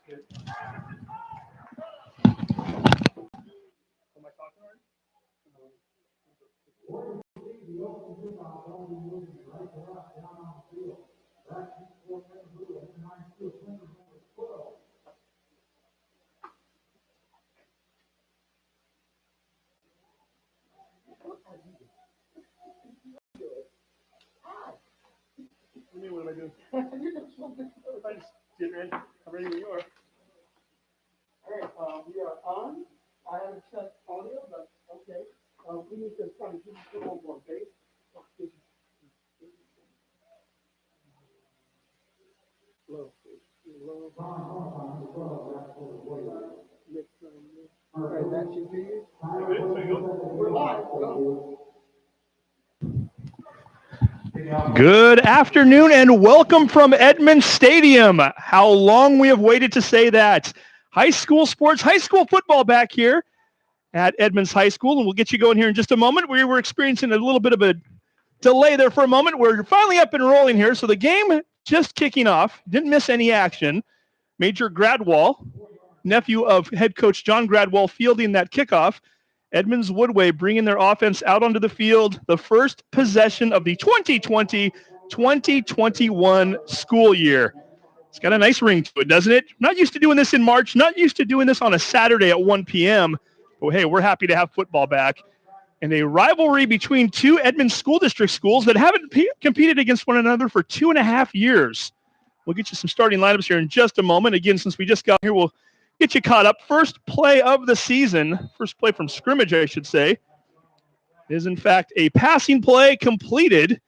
What am I doing? I just get ready. I'm ready when you are. All right, we are on. I haven't checked audio, but okay. We need to kind of give you a little more base. Low. All right, that should be it. We're live. Go. Good afternoon and welcome from Edmonds Stadium. How long we have waited to say that. High school sports, high school football back here at Edmonds High School, and we'll get you going here in just a moment. We were experiencing a little bit of a delay there for a moment. We're finally up and rolling here, so the game just kicking off. Didn't miss any action. Major Gradwall, nephew of head coach John Gradwall, fielding that kickoff. Edmonds Woodway bringing their offense out onto the field, the first possession of the 2020-2021 school year. It's got a nice ring to it, doesn't it? Not used to doing this in March, not used to doing this on a Saturday at 1 p.m., but hey, we're happy to have football back. And a rivalry between two Edmonds School District schools that haven't competed against one another for 2.5 years. We'll get you some starting lineups here in just a moment. Again, since we just got here, we'll get you caught up. First play of the season, first play from scrimmage, I should say, is in fact a passing play completed.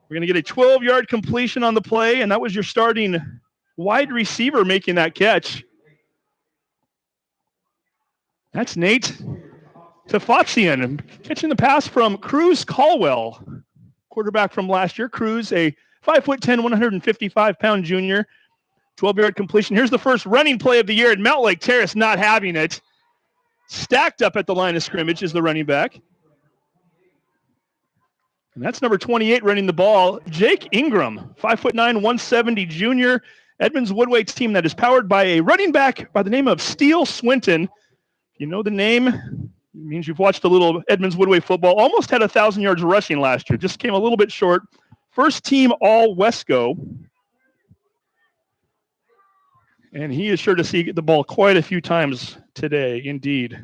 We're going to get a 12-yard completion on the play, and that was your starting wide receiver making that catch. That's Nate Tafatsian catching the pass from Cruz Caldwell, quarterback from last year. Cruz, a 5'10", 155-pound junior. 12-yard completion. Here's the first running play of the year, and Mountlake Terrace not having it. Stacked up at the line of scrimmage is the running back. And that's number 28 running the ball, Jake Ingram, 5'9", 170 junior. Edmonds Woodway team that is powered by a running back by the name of Steele Swinton. If you know the name, it means you've watched a little Edmonds Woodway football. Almost had 1,000 yards rushing last year. Just came a little bit short. First team All-Wesco. And he is sure to see the ball quite a few times today, indeed.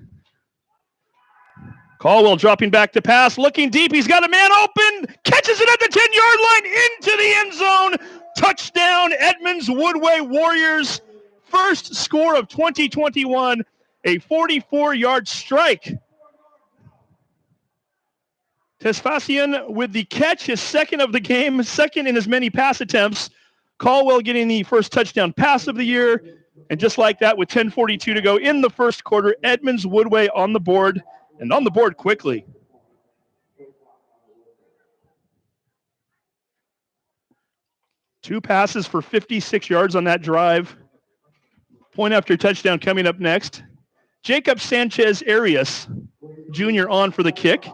Caldwell dropping back to pass, looking deep. He's got a man open, catches it at the 10-yard line into the end zone. Touchdown, Edmonds Woodway Warriors. First score of 2021, a 44-yard strike. Tesfacian with the catch, his second of the game, second in as many pass attempts. Caldwell getting the first touchdown pass of the year. And just like that, with 10:42 to go in the first quarter, Edmonds Woodway on the board, and on the board quickly. Two passes for 56 yards on that drive. Point after touchdown coming up next. Jacob Sanchez Arias, junior, on for the kick.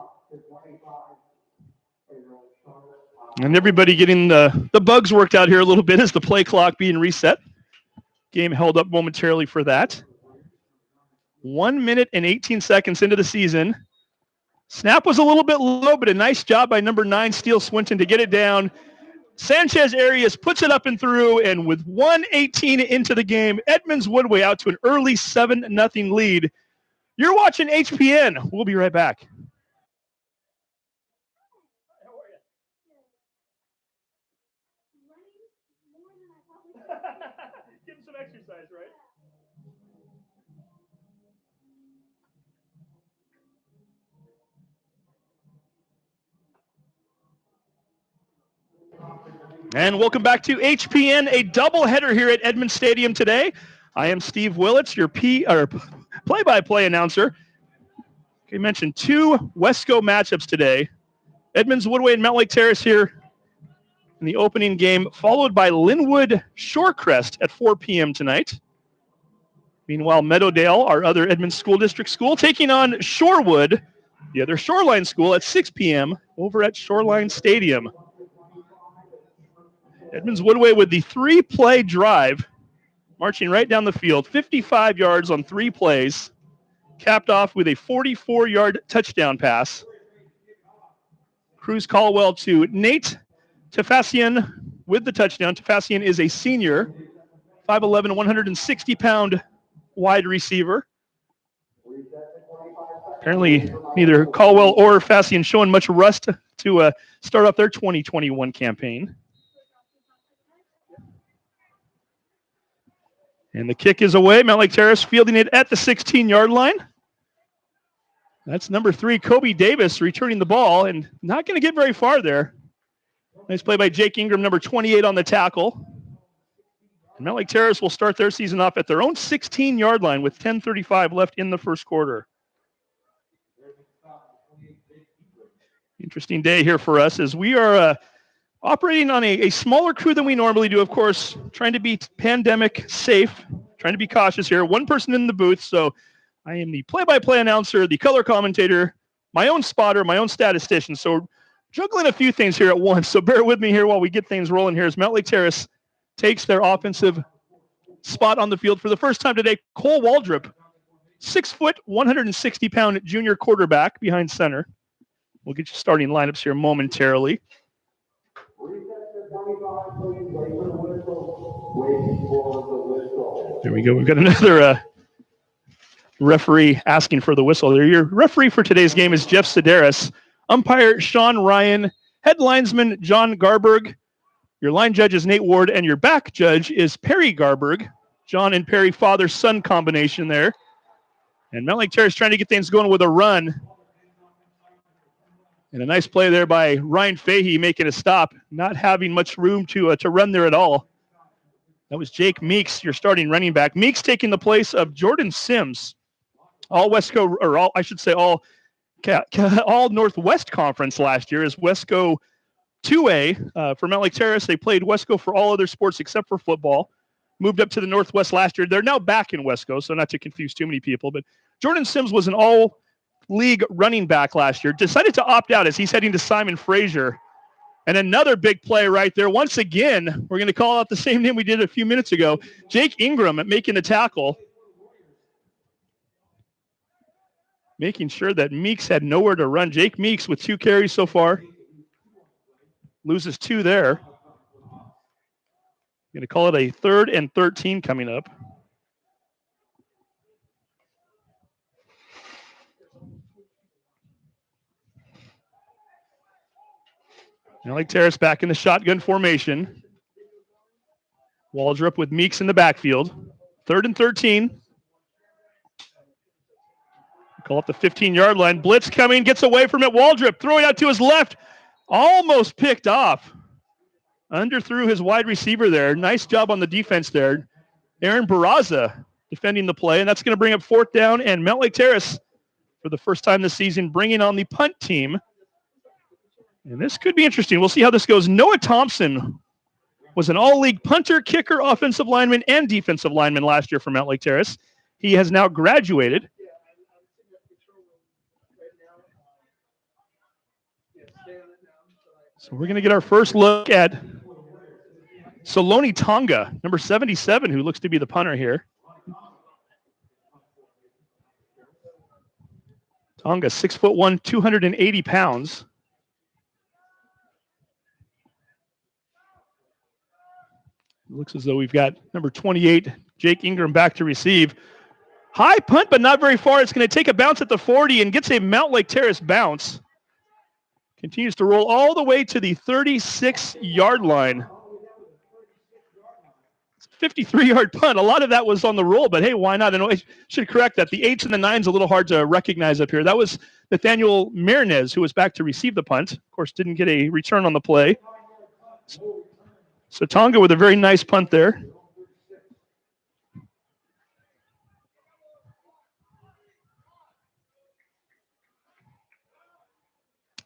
And everybody getting the bugs worked out here a little bit as the play clock being reset. Game held up momentarily for that. 1 minute and 18 seconds into the season. Snap was a little bit low, but a nice job by number 9, Steele Swinton, to get it down. Sanchez Arias puts it up and through, and with 1:18 into the game, Edmonds Woodway out to an early 7-0 lead. You're watching HPN. We'll be right back. Give him some exercise, right? And welcome back to HPN, a doubleheader here at Edmonds Stadium today. I am Steve Willits, your play-by-play announcer. Okay, mentioned two Wesco matchups today. Edmonds Woodway and Mountlake Terrace here in the opening game, followed by Linwood Shorecrest at 4 p.m. tonight. Meanwhile, Meadowdale, our other Edmonds School District school, taking on Shorewood, the other Shoreline school, at 6 p.m. over at Shoreline Stadium. Edmonds Woodway with the 3-play drive. marching right down the field, 55 yards on 3 plays, capped off with a 44-yard touchdown pass. Cruz Caldwell to Nate Tafasian with the touchdown. Tafasian is a senior, 5'11", 160-pound wide receiver. Apparently, neither Caldwell or Fassian showing much rust to start off their 2021 campaign. And the kick is away. Mountlake Terrace fielding it at the 16-yard line. That's number 3, Kobe Davis, returning the ball and not going to get very far there. Nice play by Jake Ingram, number 28 on the tackle. And Mountlake Terrace will start their season off at their own 16-yard line with 10:35 left in the first quarter. Interesting day here for us as we are operating on a smaller crew than we normally do, of course, trying to be pandemic safe, trying to be cautious here. One person in the booth, so I am the play-by-play announcer, the color commentator, my own spotter, my own statistician. So juggling a few things here at once. So bear with me here while we get things rolling here as Mountlake Terrace takes their offensive spot on the field for the first time today. Cole Waldrop, 6 foot, 160-pound junior quarterback behind center. We'll get you starting lineups here momentarily. There we go. We've got another referee asking for the whistle. Your referee for today's game is Jeff Sedaris. Umpire Sean Ryan. Head linesman John Garberg. Your line judge is Nate Ward, and your back judge is Perry Garberg. John and Perry, father-son combination there. And Mountlake Terrace trying to get things going with a run. And a nice play there by Ryan Fahey making a stop, not having much room to run there at all. That was Jake Meeks, your starting running back. Meeks taking the place of Jordan Sims. All Westco, or all, I should say all Northwest Conference last year is Westco 2A. For Mountlake Terrace, they played Westco for all other sports except for football. Moved up to the Northwest last year. They're now back in Westco, so not to confuse too many people. But Jordan Sims was an all-league running back last year. Decided to opt out as he's heading to Simon Fraser. And another big play right there. Once again, we're going to call out the same name we did a few minutes ago. Jake Ingram making the tackle. Making sure that Meeks had nowhere to run. Jake Meeks with 2 carries so far. Loses 2 there. Going to call it a 3rd and 13 coming up. Mountlake Terrace back in the shotgun formation. Waldrop with Meeks in the backfield. 3rd and 13. Call up the 15-yard line. Blitz coming, gets away from it. Waldrop throwing out to his left. Almost picked off. Underthrew his wide receiver there. Nice job on the defense there. Aaron Barraza defending the play, and that's going to bring up 4th down, and Mountlake Terrace, for the first time this season, bringing on the punt team. And this could be interesting. We'll see how this goes. Noah Thompson was an all-league punter, kicker, offensive lineman, and defensive lineman last year for Mountlake Terrace. He has now graduated. So we're going to get our first look at Soloni Tonga, number 77, who looks to be the punter here. Tonga, 6'1", 280 pounds. Looks as though we've got number 28, Jake Ingram, back to receive. High punt, but not very far. It's going to take a bounce at the 40 and gets a Mountlake Terrace bounce. Continues to roll all the way to the 36-yard line. 53-yard punt. A lot of that was on the roll, but hey, why not? And I should correct that. The 8s and the 9s a little hard to recognize up here. That was Nathaniel Marinez, who was back to receive the punt. Of course, didn't get a return on the play. So Tonga with a very nice punt there.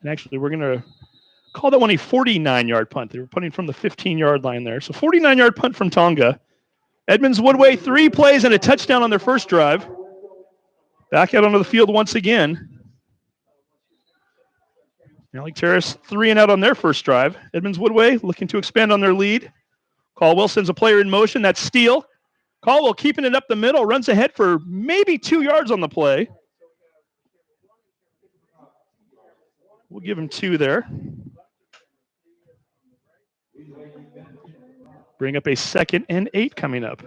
And actually, we're going to call that one a 49-yard punt. They were punting from the 15-yard line there. So 49-yard punt from Tonga. Edmonds Woodway, 3 plays and a touchdown on their first drive. Back out onto the field once again. Mountlake Terrace 3 and out on their first drive. Edmonds Woodway looking to expand on their lead. Caldwell sends a player in motion. That's Steele. Caldwell keeping it up the middle, runs ahead for maybe 2 yards on the play. We'll give him 2 there. Bring up a 2nd and 8 coming up.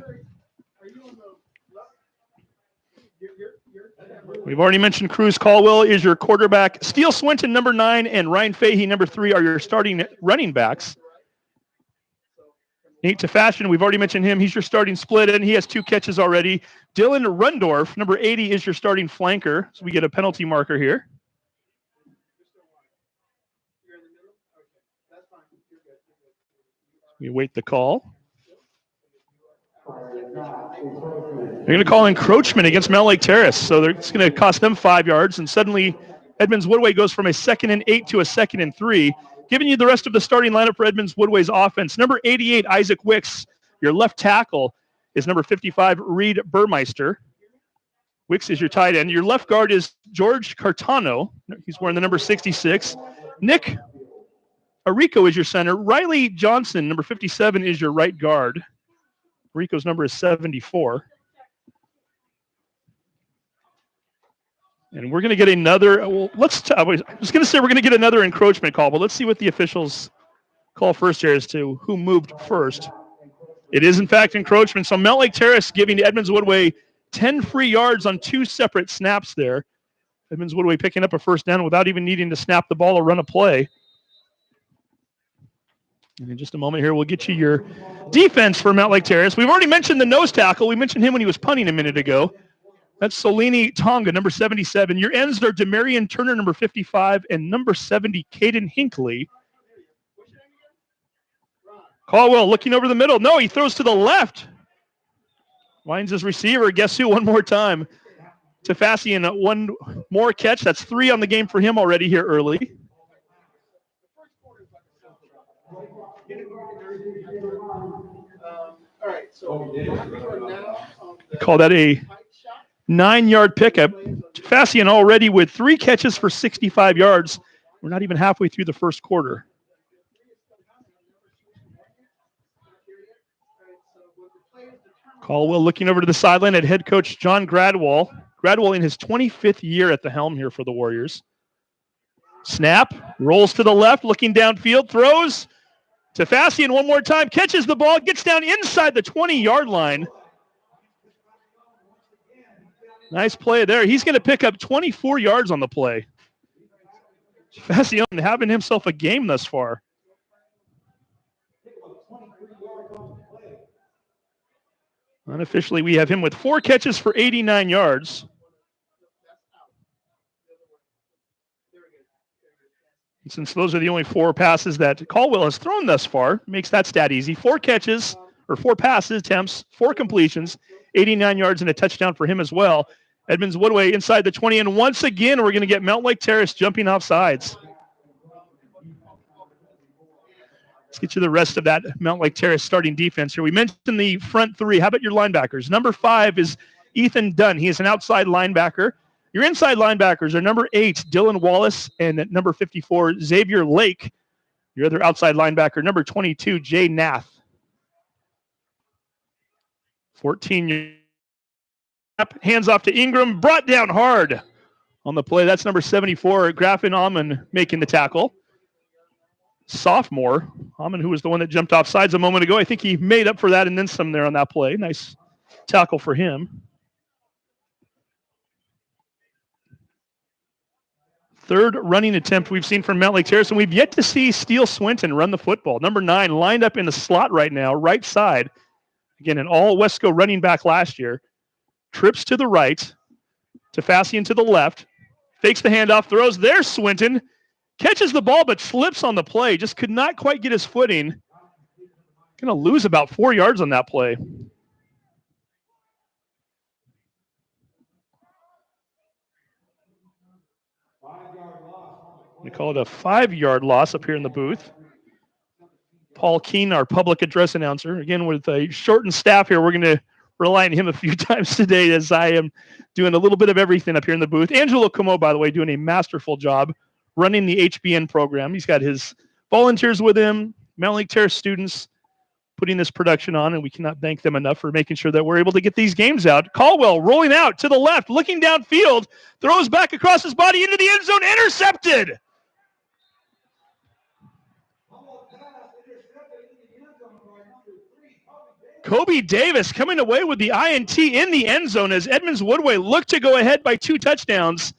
We've already mentioned Cruz. Caldwell is your quarterback. Steele Swinton, number 9, and Ryan Fahey, number 3, are your starting running backs. Nate Tefashian, we've already mentioned him. He's your starting split end. He has 2 catches already. Dylan Rundorf, number 80, is your starting flanker. So we get a penalty marker here. We wait the call. They're going to call encroachment against Mount Lake Terrace. So it's going to cost them 5 yards. And suddenly Edmonds Woodway goes from a 2nd and 8 to a 2nd and 3. Giving you the rest of the starting lineup for Edmonds Woodway's offense. Number 88, Isaac Wicks. Your left tackle is number 55, Reed Burmeister. Wicks is your tight end. Your left guard is George Cartano. He's wearing the number 66. Nick Arico is your center. Riley Johnson, number 57, is your right guard. Rico's number is 74. And we're going to get another, I was going to say we're going to get another encroachment call, but let's see what the officials call first here as to who moved first. It is, in fact, encroachment. So Mount Lake Terrace giving Edmonds Woodway 10 free yards on 2 separate snaps there. Edmonds Woodway picking up a first down without even needing to snap the ball or run a play. And in just a moment here, we'll get you your defense for Mount Lake Terrace. We've already mentioned the nose tackle. We mentioned him when he was punting a minute ago. That's Solini Tonga, number 77. Your ends are Demarion Turner, number 55, and number 70, Caden Hinckley. Caldwell looking over the middle. No, he throws to the left. Winds his receiver. Guess who? One more time. Tefashian, 1 more catch. That's 3 on the game for him already here early. All right, so Call that a 9-yard pickup. Tefashian already with 3 catches for 65 yards. We're not even halfway through the first quarter. Caldwell looking over to the sideline at head coach John Gradwell. Gradwell in his 25th year at the helm here for the Warriors. Snap, rolls to the left, looking downfield, throws. Tefashian one more time, catches the ball, gets down inside the 20-yard line. Nice play there. He's going to pick up 24 yards on the play. Tefashian having himself a game thus far. Unofficially, we have him with 4 catches for 89 yards. And since those are the only 4 passes that Caldwell has thrown thus far, makes that stat easy. 4 catches, or 4 passes, attempts, 4 completions, 89 yards and a touchdown for him as well. Edmonds Woodway inside the 20, and once again, we're going to get Mount Lake Terrace jumping off sides. Let's get you the rest of that Mount Lake Terrace starting defense here. We mentioned the front 3. How about your linebackers? Number 5 is Ethan Dunn. He is an outside linebacker. Your inside linebackers are number 8, Dylan Wallace, and number 54, Xavier Lake. Your other outside linebacker, number 22, Jay Nath. 14, hands off to Ingram, brought down hard on the play. That's number 74, Graffin Amon making the tackle. Sophomore, Amon, who was the one that jumped off sides a moment ago. I think he made up for that and then some there on that play. Nice tackle for him. 3rd running attempt we've seen from Mount Lake Terrace, and we've yet to see Steele Swinton run the football. Number 9 lined up in the slot right now, right side. Again, an all-Wesco running back last year. Trips to the right. Tefashian to the left. Fakes the handoff, throws. There's Swinton. Catches the ball, but slips on the play. Just could not quite get his footing. Going to lose about 4 yards on that play. We call it a 5-yard loss up here in the booth. Paul Keene, our public address announcer. Again, with a shortened staff here, we're going to rely on him a few times today as I am doing a little bit of everything up here in the booth. Angelo Como, by the way, doing a masterful job running the HBN program. He's got his volunteers with him, Mount Lake Terrace students, putting this production on, and we cannot thank them enough for making sure that we're able to get these games out. Caldwell rolling out to the left, looking downfield, throws back across his body into the end zone, intercepted. Kobe Davis coming away with the INT in the end zone as Edmonds Woodway looked to go ahead by 2 touchdowns.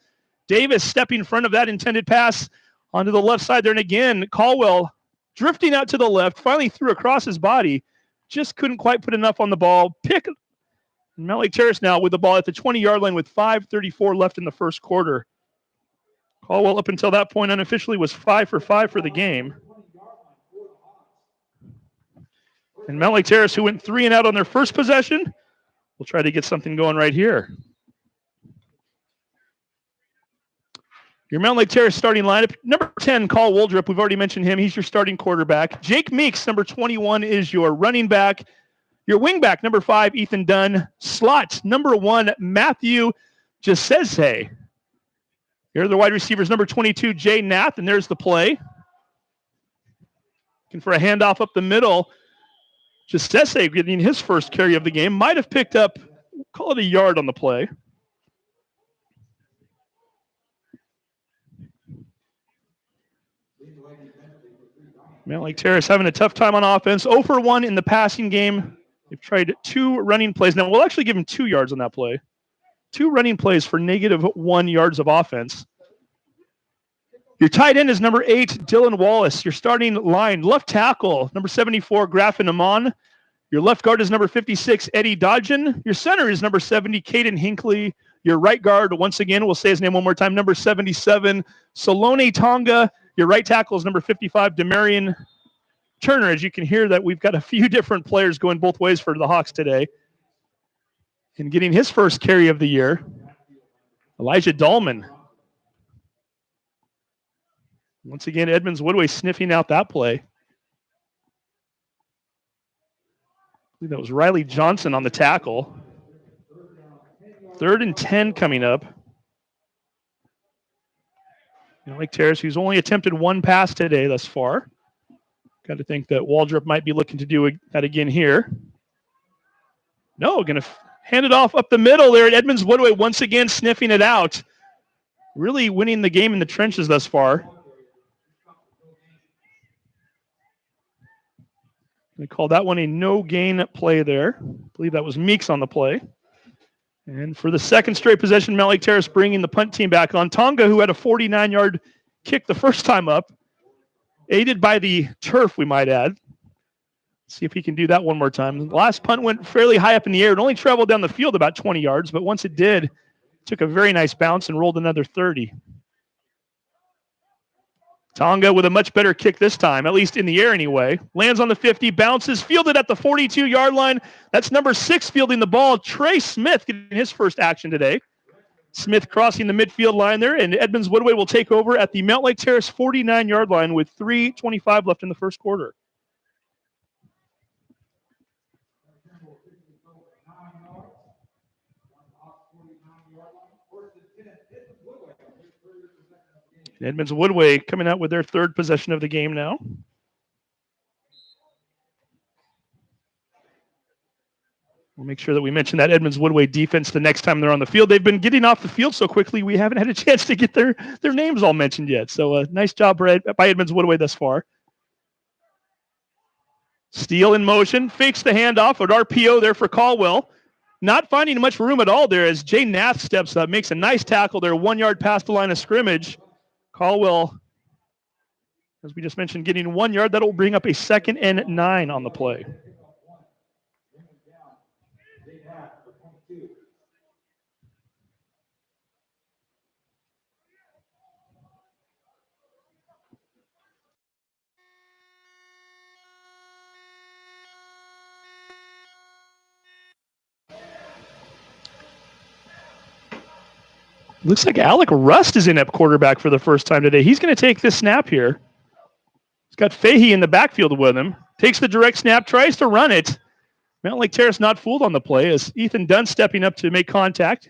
Davis stepping in front of that intended pass onto the left side there. And again, Caldwell drifting out to the left, finally threw across his body. Just couldn't quite put enough on the ball. Pick Mount Lake Terrace now with the ball at the 20-yard line with 5:34 left in the first quarter. Caldwell up until that point unofficially was 5 for 5 for the game. And Mount Lake Terrace, who went 3 and out on their first possession, will try to get something going right here. Your Mount Lake Terrace starting lineup. Number 10, Call Woldrup. We've already mentioned him. He's your starting quarterback. Jake Meeks, number 21, is your running back. Your wingback, number 5, Ethan Dunn. Slot, number 1, Matthew Gisese. Here are the wide receivers, number 22, Jay Nath, and there's the play. Looking for a handoff up the middle. Gisese getting his first carry of the game. Might have picked up, call it a yard on the play. Mount Lake Terrace having a tough time on offense. 0 for 1 in the passing game. They've tried 2 running plays. Now, we'll actually give them 2 yards on that play. 2 running plays for -1 yards of offense. Your tight end is number 8, Dylan Wallace. Your starting line, left tackle, number 74, Graffin Amon. Your left guard is number 56, Eddie Dodgen. Your center is number 70, Caden Hinckley. Your right guard, once again, we'll say his name one more time, number 77, Salone Tonga. Your right tackle is number 55, Demarion Turner. As you can hear that we've got a few different players going both ways for the Hawks today. And getting his first carry of the year, Elijah Dahlman. Once again, Edmonds Woodway sniffing out that play. I believe that was Riley Johnson on the tackle. 3rd and 10 coming up. Lake Terrace, who's only attempted 1 pass today thus far. Got to think that Waldrop might be looking to do that again here. No, going to hand it off up the middle there at Edmonds Woodway, once again sniffing it out. Really winning the game in the trenches thus far. They call that one a no-gain play there. I believe that was Meeks on the play. And for the second straight possession, Mount Lake Terrace bringing the punt team back on. Tonga, who had a 49-yard kick the first time up, aided by the turf, we might add. See if he can do that one more time. The last punt went fairly high up in the air. It only traveled down the field about 20 yards, but once it did, it took a very nice bounce and rolled another 30. Tonga with a much better kick this time, at least in the air anyway. Lands on the 50, bounces, fielded at the 42-yard line. That's number 6 fielding the ball. Trey Smith getting his first action today. Smith crossing the midfield line there, and Edmonds Woodway will take over at the Mount Lake Terrace 49-yard line with 3:25 left in the first quarter. Edmonds Woodway coming out with their 3rd possession of the game now. We'll make sure that we mention that Edmonds Woodway defense the next time they're on the field. They've been getting off the field so quickly we haven't had a chance to get their names all mentioned yet. So nice job by Edmonds Woodway thus far. Steele in motion, fakes the handoff, an RPO there for Caldwell. Not finding much room at all there as Jay Nath steps up, makes a nice tackle there, 1 yard past the line of scrimmage. Caldwell, as we just mentioned, getting 1 yard. That'll bring up a 2nd and 9 on the play. Looks like Alec Rust is in at quarterback for the first time today. He's going to take this snap here. He's got Fahey in the backfield with him. Takes the direct snap, tries to run it. Mount Lake Terrace not fooled on the play as Ethan Dunn stepping up to make contact.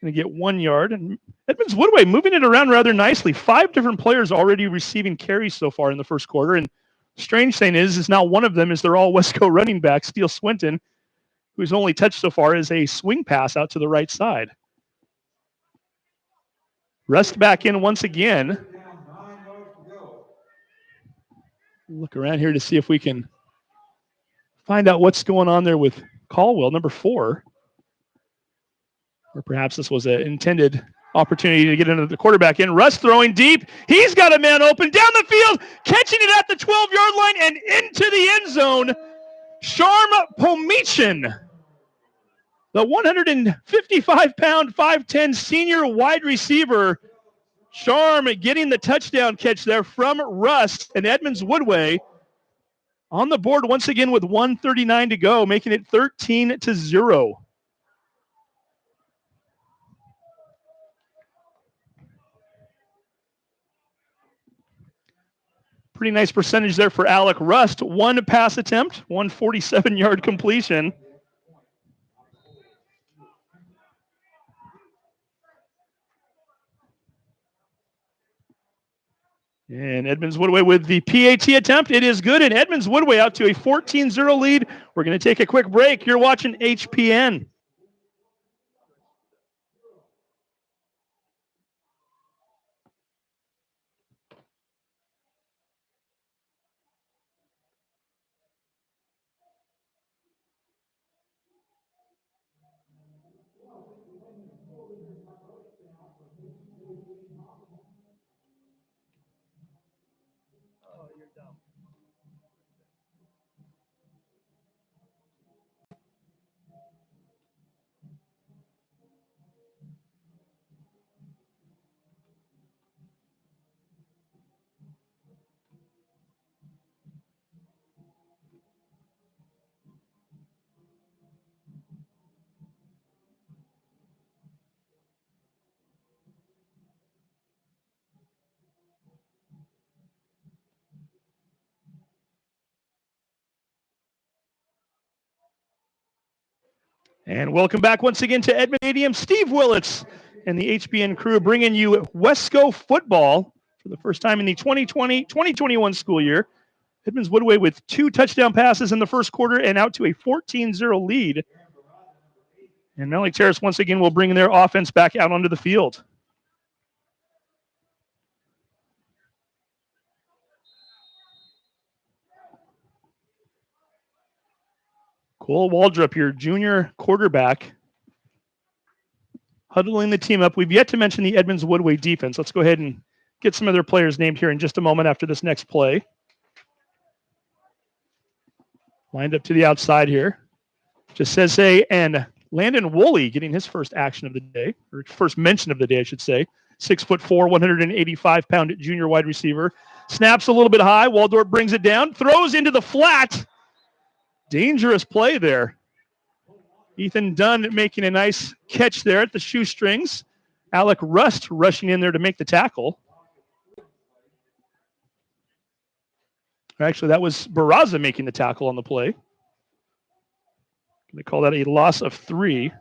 Going to get 1 yard. And Edmonds Woodway moving it around rather nicely. 5 different players already receiving carries so far in the first quarter. And Strange thing is now one of them is they're all Wesco running back. Steele Swinton, who's only touched so far, is a swing pass out to the right side. Rust back in once again. Look around here to see if we can find out what's going on there with Caldwell, number 4. Or perhaps this was an intended opportunity to get into the quarterback in. Rust throwing deep. He's got a man open down the field, catching it at the 12-yard line and into the end zone. Sharm Pomichin, the 155-pound, 5'10 senior wide receiver. Sharm getting the touchdown catch there from Rust and Edmonds Woodway on the board once again with 1:39 to go, making it 13-0. Pretty nice percentage there for Alec Rust. 1 pass attempt, 147-yard completion. And Edmonds Woodway with the PAT attempt. It is good, and Edmonds Woodway out to a 14-0 lead. We're going to take a quick break. You're watching HPN. And welcome back once again to Edmond Stadium. Steve Willits and the HBN crew bringing you Wesco football for the first time in the 2020-2021 school year. Edmonds Woodway with 2 touchdown passes in the first quarter and out to a 14-0 lead. And Melanie Terrace once again will bring their offense back out onto the field. Cole Waldrop, your junior quarterback, huddling the team up. We've yet to mention the Edmonds Woodway defense. Let's go ahead and get some of their players named here in just a moment after this next play. Lined up to the outside here. Jasese and Landon Woolley getting his first action of the day, or first mention of the day, I should say. 6'4", 185-pound junior wide receiver. Snaps a little bit high. Waldrop brings it down, throws into the flat. Dangerous play there. Ethan Dunn making a nice catch there at the shoestrings. Alec Rust rushing in there to make the tackle. Actually, that was Barraza making the tackle on the play. Going to call that a loss of 3.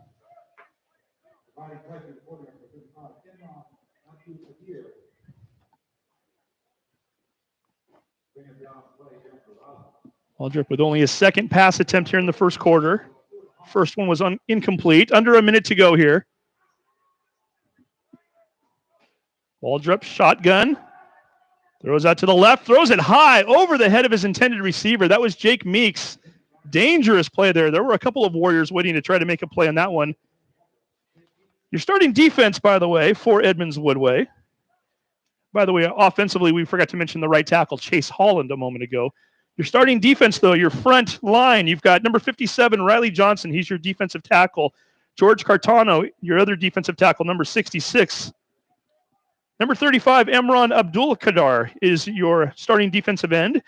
Waldrop with only his second pass attempt here in the first quarter. First one was incomplete. Under a minute to go here. Waldrop shotgun. Throws out to the left. Throws it high over the head of his intended receiver. That was Jake Meeks. Dangerous play there. There were a couple of Warriors waiting to try to make a play on that one. Your starting defense, by the way, for Edmonds Woodway. By the way, offensively, we forgot to mention the right tackle, Chase Holland, a moment ago. Your starting defense, though, your front line, you've got number 57, Riley Johnson. He's your defensive tackle. George Cartano, your other defensive tackle, number 66. Number 35, Emron Abdul-Qadar is your starting defensive end.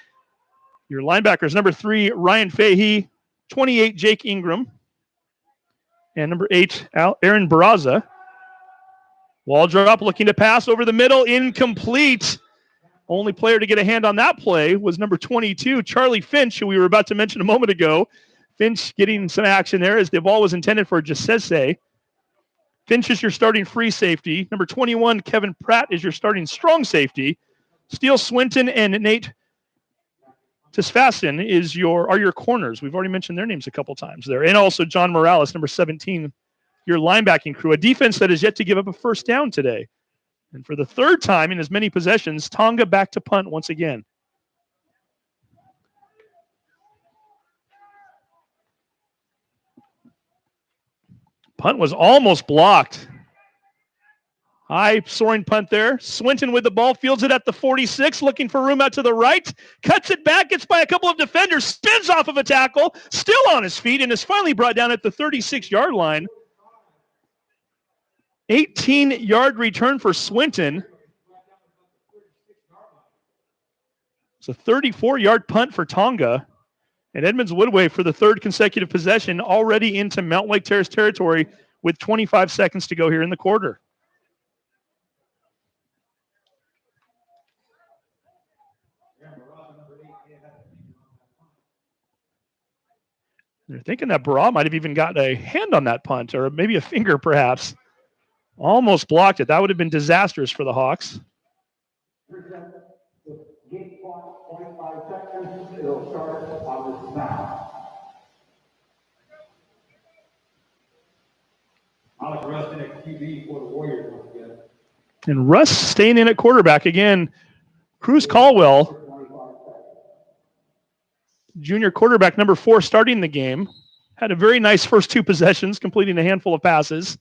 Your linebackers, number 3, Ryan Fahey. 28, Jake Ingram. And number 8, Aaron Barraza. Waldrop looking to pass over the middle, incomplete. Only player to get a hand on that play was number 22, Charlie Finch, who we were about to mention a moment ago. Finch getting some action there as the ball was intended for Jasese. Finch is your starting free safety. Number 21, Kevin Pratt, is your starting strong safety. Steele Swinton and Nate Tisfasten are your corners. We've already mentioned their names a couple times there. And also John Morales, number 17, your linebacking crew. A defense that has yet to give up a first down today. And for the third time in as many possessions, Tonga back to punt once again. Punt was almost blocked. High soaring punt there. Swinton with the ball, fields it at the 46, looking for room out to the right. Cuts it back, gets by a couple of defenders, spins off of a tackle, still on his feet, and is finally brought down at the 36-yard line. 18-yard return for Swinton. It's a 34-yard punt for Tonga. And Edmonds Woodway for the third consecutive possession, already into Mountain Lake Terrace territory with 25 seconds to go here in the quarter. They're thinking that Barra might have even got a hand on that punt, or maybe a finger perhaps. Almost blocked it. That would have been disastrous for the Hawks. Alex Russ in at QB for the Warriors once again. And Russ staying in at quarterback again. Cruz Caldwell, junior quarterback, number 4, starting the game. Had a very nice first 2 possessions, completing a handful of passes.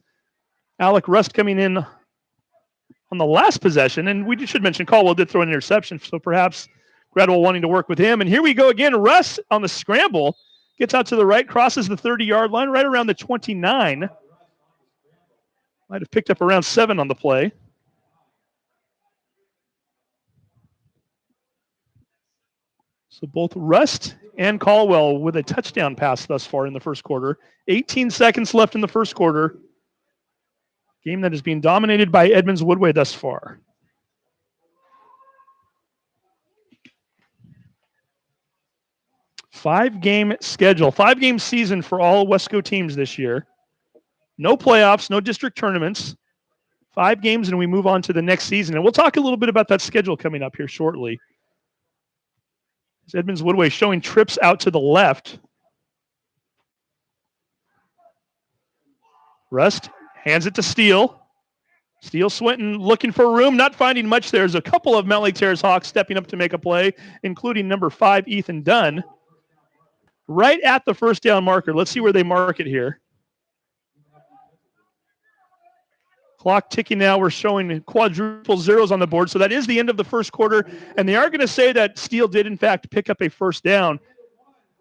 Alec Rust coming in on the last possession. And we should mention Caldwell did throw an interception, so perhaps Gradwell wanting to work with him. And here we go again. Russ on the scramble. Gets out to the right, crosses the 30-yard line, right around the 29. Might have picked up around 7 on the play. So both Rust and Caldwell with a touchdown pass thus far in the first quarter. 18 seconds left in the first quarter. Game that is being dominated by Edmonds Woodway thus far. Five-game schedule, 5-game season for all Wesco teams this year. No playoffs, no district tournaments. 5 games, and we move on to the next season. And we'll talk a little bit about that schedule coming up here shortly. Edmonds Woodway showing trips out to the left. Rust hands it to Steele. Steele Swinton looking for room, not finding much. There's a couple of Mount Lake Terrace Hawks stepping up to make a play, including number 5, Ethan Dunn. Right at the first down marker. Let's see where they mark it here. Clock ticking now. We're showing quadruple zeros on the board. So that is the end of the first quarter. And they are going to say that Steele did, in fact, pick up a first down.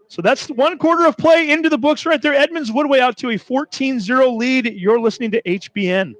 So that's 1 quarter of play into the books right there. Edmonds Woodway out to a 14-0 lead. You're listening to HBN.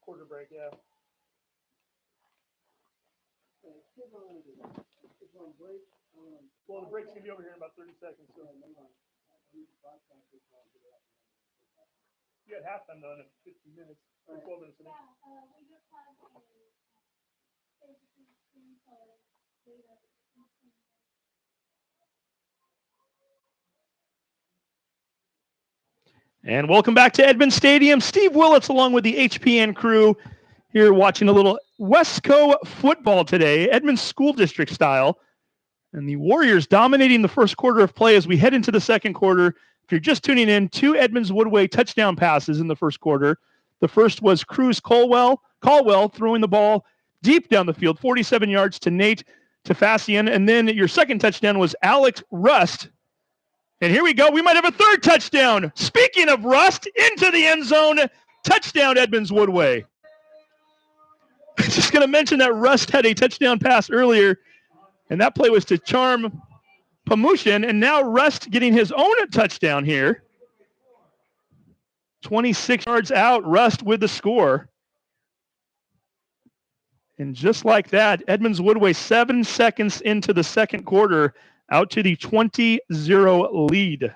Quarter break, yeah. Well, the break's going to be over here in about 30 seconds. So. You had halftime done in 15 minutes, or 12 minutes. We just had And welcome back to Edmonds Stadium. Steve Willits along with the HPN crew here watching a little Wesco football today, Edmonds School District style. And the Warriors dominating the first quarter of play as we head into the second quarter, you're just tuning in, 2 Edmonds Woodway touchdown passes in the first quarter. The first was Cruz Caldwell throwing the ball deep down the field, 47 yards to Nate Tafasian. And then your second touchdown was Alex Rust. And here we go. We might have a third touchdown. Speaking of Rust, into the end zone. Touchdown, Edmonds Woodway. Just going to mention that Rust had a touchdown pass earlier, and that play was to Charm Pamushin, and now Rust getting his own touchdown here. 26 yards out, Rust with the score. And just like that, Edmonds Woodway 7 seconds into the second quarter, out to the 20-0 lead.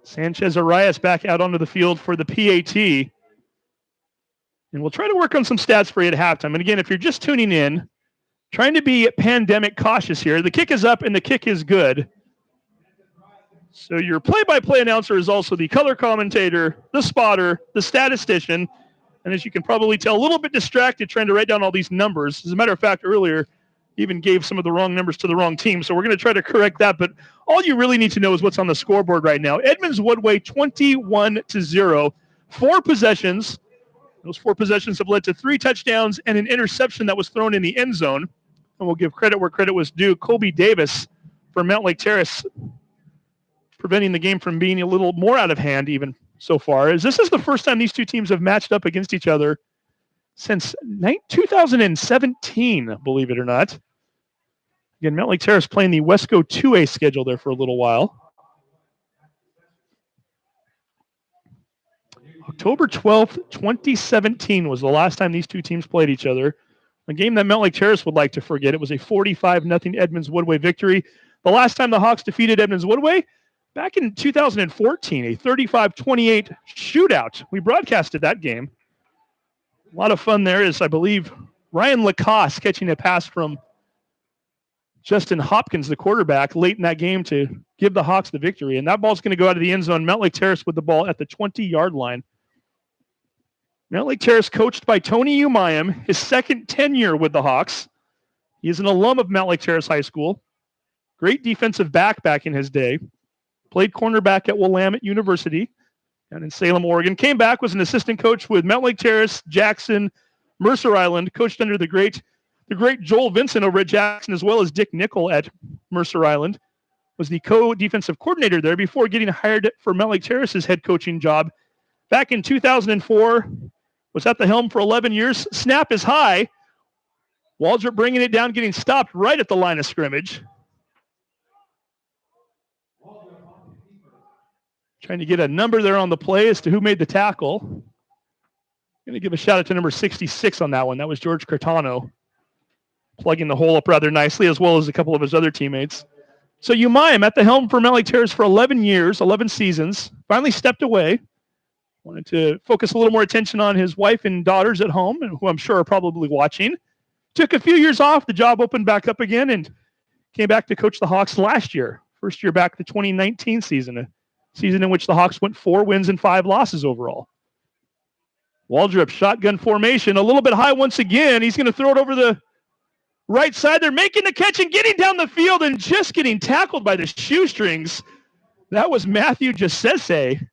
Sanchez Arias back out onto the field for the PAT. And we'll try to work on some stats for you at halftime. And again, if you're just tuning in, trying to be pandemic cautious here. The kick is up and the kick is good. So your play-by-play announcer is also the color commentator, the spotter, the statistician. And as you can probably tell, a little bit distracted trying to write down all these numbers. As a matter of fact, earlier, even gave some of the wrong numbers to the wrong team. So we're going to try to correct that. But all you really need to know is what's on the scoreboard right now. Edmonds Woodway 21-0. 4 possessions. Those 4 possessions have led to 3 touchdowns and an interception that was thrown in the end zone. And we'll give credit where credit was due. Kobe Davis for Mountlake Terrace, preventing the game from being a little more out of hand even so far. As this is the first time these two teams have matched up against each other since 2017, believe it or not. Again, Mountlake Terrace playing the Wesco 2A schedule there for a little while. October 12th, 2017 was the last time these two teams played each other. A game that Mountlake Terrace would like to forget. It was a 45-0 Edmonds Woodway victory. The last time the Hawks defeated Edmonds Woodway, back in 2014, a 35-28 shootout. We broadcasted that game. A lot of fun there is, I believe, Ryan Lacoste catching a pass from Justin Hopkins, the quarterback, late in that game to give the Hawks the victory. And that ball's going to go out of the end zone. Mountlake Terrace with the ball at the 20-yard line. Mountlake Terrace coached by Tony Umayam, his second tenure with the Hawks. He is an alum of Mountlake Terrace High School. Great defensive back in his day. Played cornerback at Willamette University down in Salem, Oregon. Came back, was an assistant coach with Mountlake Terrace, Jackson, Mercer Island. Coached under the great Joel Vincent over at Jackson, as well as Dick Nickel at Mercer Island. Was the co-defensive coordinator there before getting hired for Mountlake Terrace's head coaching job. Back in 2004, was at the helm for 11 years. Snap is high. Waldrop bringing it down, getting stopped right at the line of scrimmage. Trying to get a number there on the play as to who made the tackle. Going to give a shout out to number 66 on that one. That was George Cartano, plugging the hole up rather nicely, as well as a couple of his other teammates. So Umayam at the helm for Mountlake Terrace for 11 years, 11 seasons. Finally stepped away. Wanted to focus a little more attention on his wife and daughters at home, who I'm sure are probably watching. Took a few years off. The job opened back up again and came back to coach the Hawks last year. First year back, the 2019 season. A season in which the Hawks went 4 wins and 5 losses overall. Waldrop, shotgun formation, a little bit high once again. He's going to throw it over the right side. They're making the catch and getting down the field and just getting tackled by the shoestrings. That was Matthew Gisese.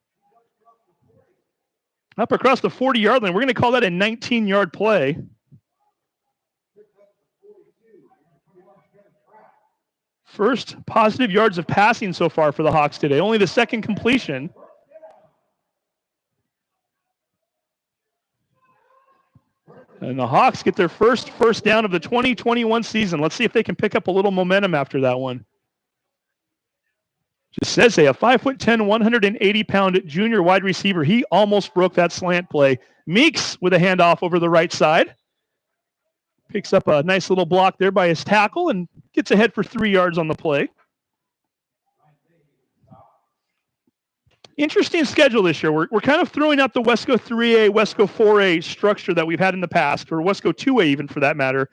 Up across the 40-yard line. We're going to call that a 19-yard play. First positive yards of passing so far for the Hawks today. Only the second completion. And the Hawks get their first down of the 2021 season. Let's see if they can pick up a little momentum after that one. Gisese, a 5'10", 180-pound junior wide receiver. He almost broke that slant play. Meeks with a handoff over the right side. Picks up a nice little block there by his tackle and gets ahead for 3 yards on the play. Interesting schedule this year. We're kind of throwing out the Wesco 3A, Wesco 4A structure that we've had in the past, or Wesco 2A even for that matter.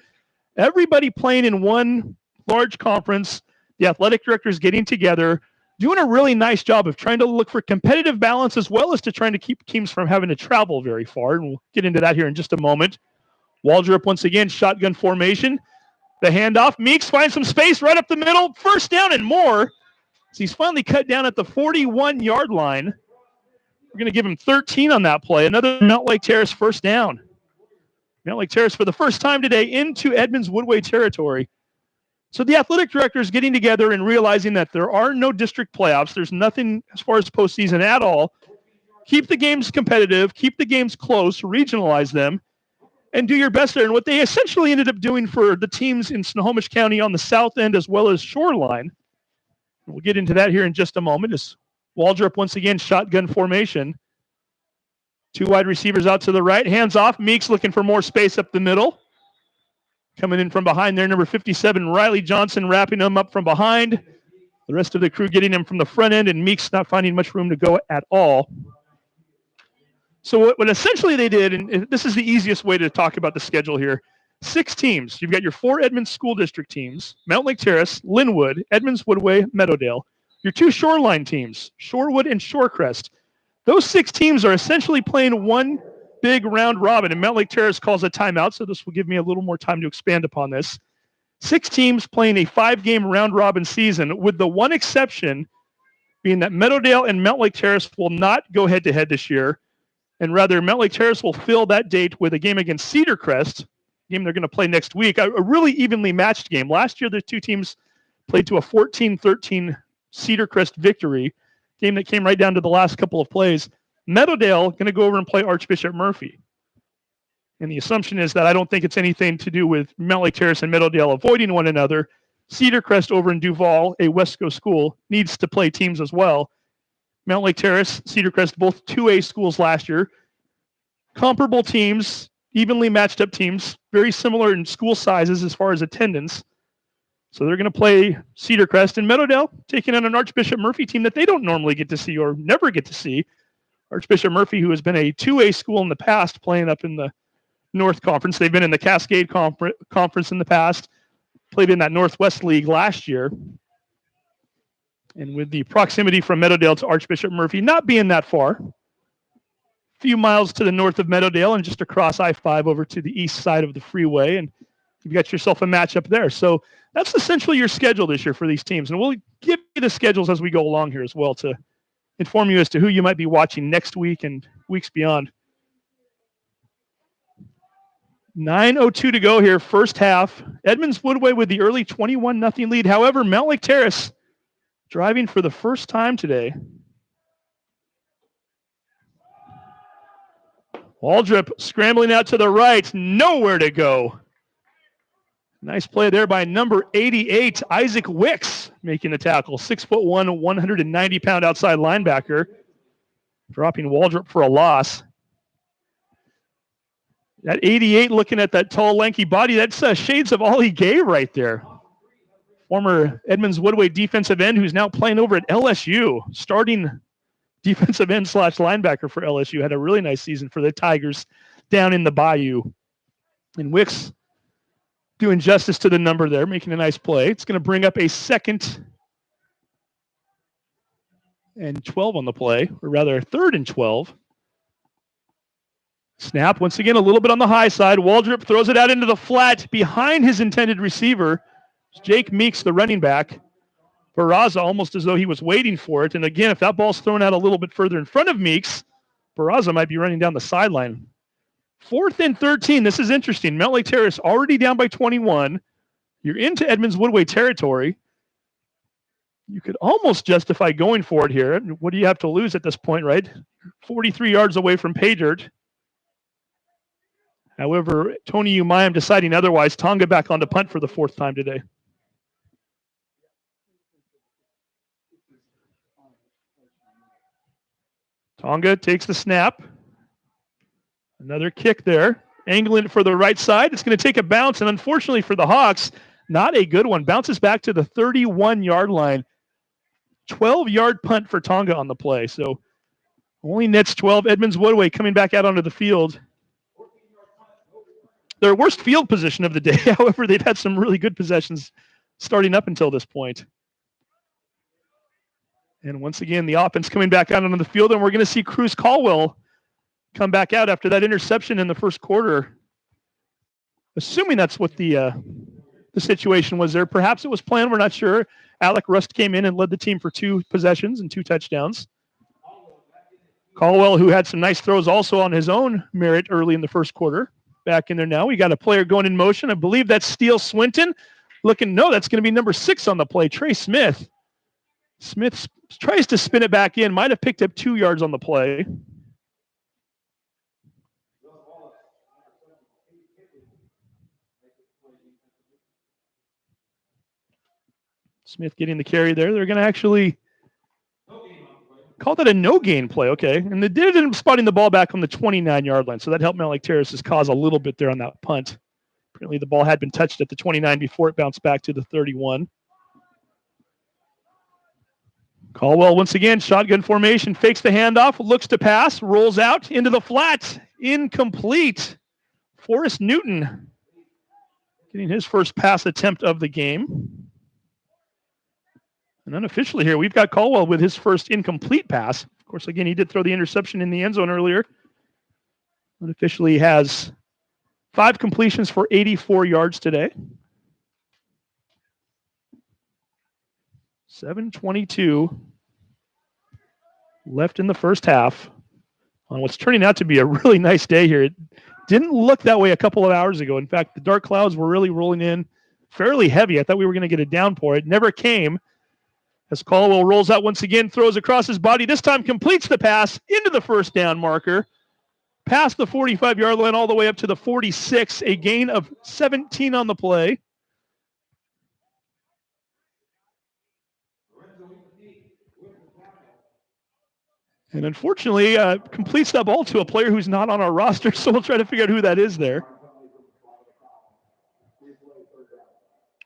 Everybody playing in one large conference, the athletic directors getting together, doing a really nice job of trying to look for competitive balance as well as to trying to keep teams from having to travel very far. And we'll get into that here in just a moment. Waldrop once again, shotgun formation. The handoff. Meeks finds some space right up the middle. First down and more. So he's finally cut down at the 41-yard line. We're going to give him 13 on that play. Another Mountlake Terrace first down. Mountlake Terrace for the first time today into Edmonds Woodway territory. So the athletic director is getting together and realizing that there are no district playoffs. There's nothing as far as postseason at all. Keep the games competitive. Keep the games close. Regionalize them. And do your best there. And what they essentially ended up doing for the teams in Snohomish County on the south end as well as Shoreline, we'll get into that here in just a moment, is Waldrop once again shotgun formation. Two wide receivers out to the right. Hands off. Meeks looking for more space up the middle. Coming in from behind there, number 57, Riley Johnson, wrapping him up from behind. The rest of the crew getting him from the front end, and Meeks not finding much room to go at all. So what essentially they did, and this is the easiest way to talk about the schedule here, 6 teams. You've got your 4 Edmonds School District teams, Mountlake Terrace, Linwood, Edmonds Woodway, Meadowdale. Your 2 Shoreline teams, Shorewood and Shorecrest. Those 6 teams are essentially playing one big round robin, and Mountlake Terrace calls a timeout, so this will give me a little more time to expand upon this. 6 teams playing a 5-game round robin season, with the one exception being that Meadowdale and Mountlake Terrace will not go head-to-head this year, and rather Mountlake Terrace will fill that date with a game against Cedar Crest, game they're going to play next week, a really evenly matched game. Last year, the 2 teams played to a 14-13 Cedar Crest victory, game that came right down to the last couple of plays. Meadowdale going to go over and play Archbishop Murphy. And the assumption is that I don't think it's anything to do with Mountlake Terrace and Meadowdale avoiding one another. Cedar Crest over in Duval, a Wesco school, needs to play teams as well. Mountlake Terrace, Cedar Crest, both 2A schools last year. Comparable teams, evenly matched up teams, very similar in school sizes as far as attendance. So they're going to play Cedar Crest, and Meadowdale taking on an Archbishop Murphy team that they don't normally get to see or never get to see. Archbishop Murphy, who has been a 2A school in the past, playing up in the North Conference. They've been in the Cascade Conference in the past, played in that Northwest League last year. And with the proximity from Meadowdale to Archbishop Murphy not being that far, a few miles to the north of Meadowdale and just across I-5 over to the east side of the freeway, and you've got yourself a matchup there. So that's essentially your schedule this year for these teams. And we'll give you the schedules as we go along here as well to inform you as to who you might be watching next week and weeks beyond. 9:02 to go here, first half. Edmonds Woodway with the early 21-0 lead. However, Mountlake Terrace driving for the first time today. Waldrop scrambling out to the right, nowhere to go. Nice play there by number 88, Isaac Wicks, making the tackle. 6'1", 190-pound outside linebacker, dropping Waldrop for a loss. That 88, looking at that tall, lanky body, that's shades of Ollie Gay right there. Former Edmonds Woodway defensive end who's now playing over at LSU, starting defensive end / linebacker for LSU. Had a really nice season for the Tigers down in the Bayou. And Wicks doing justice to the number there, making a nice play. It's going to bring up a 2nd and 12 on the play, or rather 3rd and 12. Snap, once again, a little bit on the high side. Waldrop throws it out into the flat behind his intended receiver. Jake Meeks, the running back. Barraza almost as though he was waiting for it. And again, if that ball's thrown out a little bit further in front of Meeks, Barraza might be running down the sideline. 4th and 13. This is interesting. Mountlake Terrace already down by 21. You're into Edmonds Woodway territory. You could almost justify going for it here. What do you have to lose at this point, right? 43 yards away from pay dirt. However, Tony Umayam deciding otherwise. Tonga back on to punt for the 4th time today. Tonga takes the snap. Another kick there. Angling it for the right side. It's going to take a bounce, and unfortunately for the Hawks, not a good one. Bounces back to the 31-yard line. 12-yard punt for Tonga on the play. So only nets 12. Edmonds Woodway coming back out onto the field. Their worst field position of the day. However, they've had some really good possessions starting up until this point. And once again, the offense coming back out onto the field, and we're going to see Cruz Caldwell come back out after that interception in the first quarter. Assuming that's what the the situation was there. Perhaps it was planned. We're not sure. Alec Rust came in and led the team for 2 possessions and 2 touchdowns. Caldwell, who had some nice throws also on his own merit early in the first quarter, back in there now. We got a player going in motion. I believe that's Steele Swinton. No, that's going to be number 6 on the play, Trey Smith. Smith tries to spin it back in. Might have picked up 2 yards on the play. Smith getting the carry there. They're going to actually call that a no-gain play. Okay. And they did end up spotting the ball back on the 29-yard line. So that helped Mount Lake Terrace's cause a little bit there on that punt. Apparently the ball had been touched at the 29 before it bounced back to the 31. Caldwell once again, shotgun formation, fakes the handoff, looks to pass, rolls out into the flat, incomplete. Forrest Newton getting his first pass attempt of the game. And unofficially here, we've got Caldwell with his first incomplete pass. Of course, again, he did throw the interception in the end zone earlier. Unofficially, he has 5 completions for 84 yards today. 7:22 left in the first half on what's turning out to be a really nice day here. It didn't look that way a couple of hours ago. In fact, the dark clouds were really rolling in fairly heavy. I thought we were going to get a downpour. It never came. As Caldwell rolls out once again, throws across his body, this time completes the pass into the first down marker, past the 45-yard line all the way up to the 46, a gain of 17 on the play. And unfortunately, completes that ball to a player who's not on our roster, so we'll try to figure out who that is there.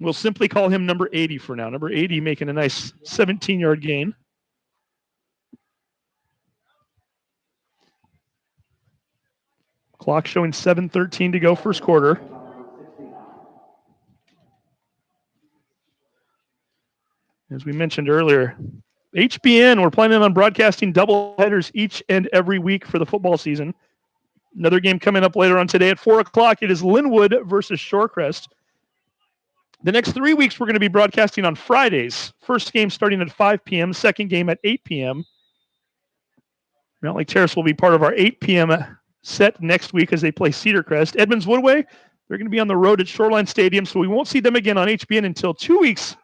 We'll simply call him number 80 for now. Number 80 making a nice 17-yard gain. Clock showing 7:13 to go first quarter. As we mentioned earlier, HBN, we're planning on broadcasting double headers each and every week for the football season. Another game coming up later on today at 4 o'clock. It is Linwood versus Shorecrest. The next 3 weeks, we're going to be broadcasting on Fridays. First game starting at 5 p.m., second game at 8 p.m. Mount Lake Terrace will be part of our 8 p.m. set next week as they play Cedar Crest. Edmonds Woodway, they're going to be on the road at Shoreline Stadium, so we won't see them again on HBN until 2 weeks.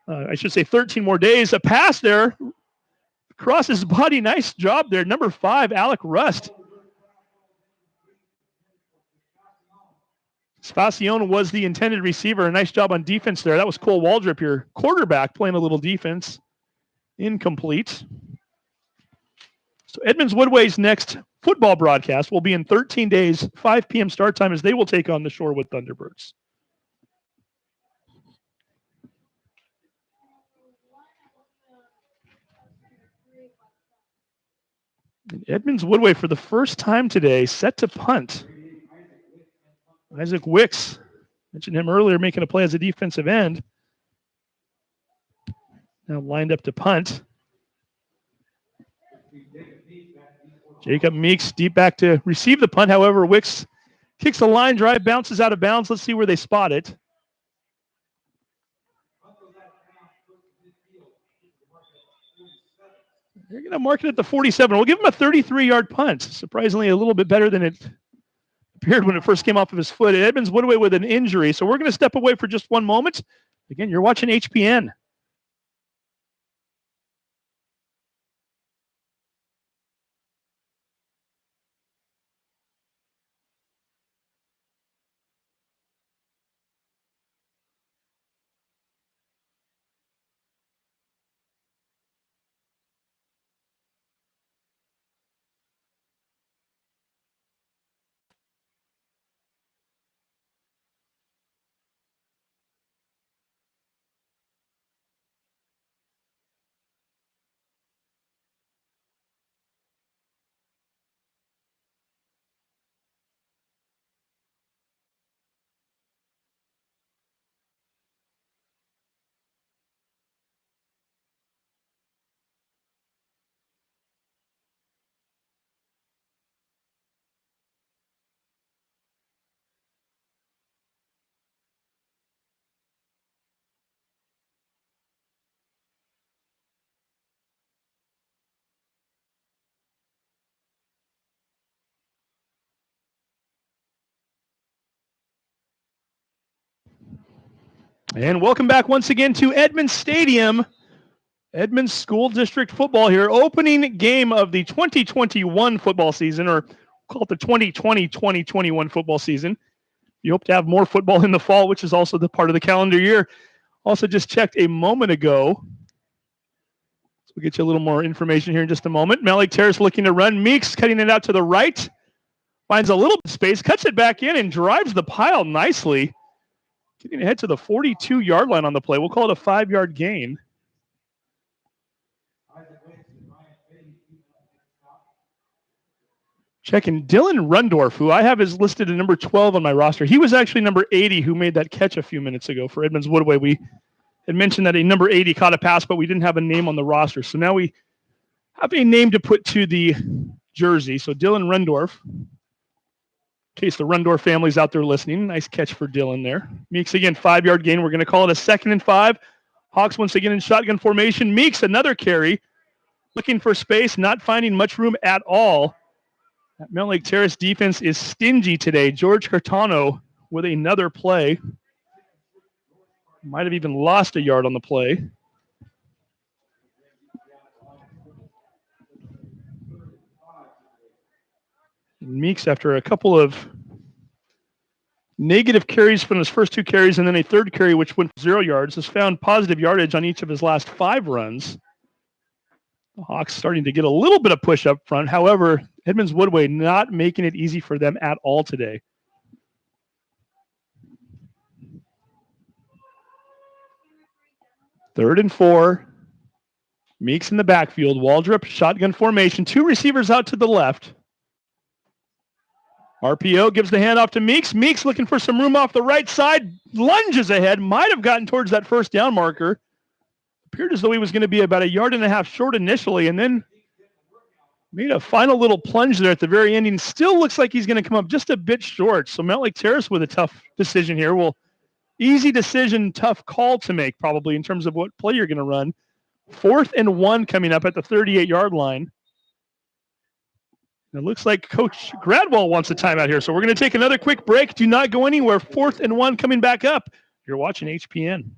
I should say 13 more days. A pass there across his body. Nice job there. Number 5, Alec Rust. Spacione was the intended receiver. A nice job on defense there. That was Cole Waldrop, your quarterback, playing a little defense. Incomplete. So Edmonds Woodway's next football broadcast will be in 13 days, 5 p.m. start time, as they will take on the Shorewood Thunderbirds. And Edmonds Woodway, for the first time today, set to punt. Isaac Wicks, mentioned him earlier, making a play as a defensive end. Now lined up to punt. Jacob Meeks deep back to receive the punt. However, Wicks kicks a line drive, bounces out of bounds. Let's see where they spot it. They're going to mark it at the 47. We'll give him a 33-yard punt. Surprisingly, a little bit better than it appeared when it first came off of his foot. Edmonds Woodway with an injury. So we're going to step away for just one moment. Again, you're watching HPN. And welcome back once again to Edmonds Stadium. Edmonds School District football here. Opening game of the 2021 football season, or call it the 2020-2021 football season. You hope to have more football in the fall, which is also the part of the calendar year. Also just checked a moment ago. So we'll get you a little more information here in just a moment. Mount Lake Terrace looking to run. Meeks cutting it out to the right. Finds a little space, cuts it back in, and drives the pile nicely. Getting ahead to the 42-yard line on the play. We'll call it a 5-yard gain. Checking Dylan Rundorf, who I have is listed at number 12 on my roster. He was actually number 80 who made that catch a few minutes ago for Edmonds Woodway. We had mentioned that a number 80 caught a pass, but we didn't have a name on the roster. So now we have a name to put to the jersey. So Dylan Rundorf. In case the Rundorf family's out there listening. Nice catch for Dylan there. Meeks again, 5-yard gain. We're going to call it a 2nd and 5. Hawks once again in shotgun formation. Meeks, another carry. Looking for space, not finding much room at all. That Mount Lake Terrace defense is stingy today. George Cartano with another play. Might have even lost a yard on the play. Meeks, after a couple of negative carries from his first 2 carries and then a 3rd carry, which went 0 yards, has found positive yardage on each of his last 5 runs. The Hawks starting to get a little bit of push up front. However, Edmonds Woodway not making it easy for them at all today. Third and 4. Meeks in the backfield. Waldrop, shotgun formation. 2 receivers out to the left. RPO gives the handoff to Meeks. Meeks looking for some room off the right side. Lunges ahead. Might have gotten towards that first down marker. Appeared as though he was going to be about 1.5 yards short initially, and then made a final little plunge there at the very end. And still looks like he's going to come up just a bit short. So Mount Lake Terrace with a tough decision here. Well, easy decision, tough call to make probably in terms of what play you're going to run. 4th and 1 coming up at the 38-yard line. It looks like Coach Gradwell wants a timeout here. So we're going to take another quick break. Do not go anywhere. 4th and 1 coming back up. You're watching HPN.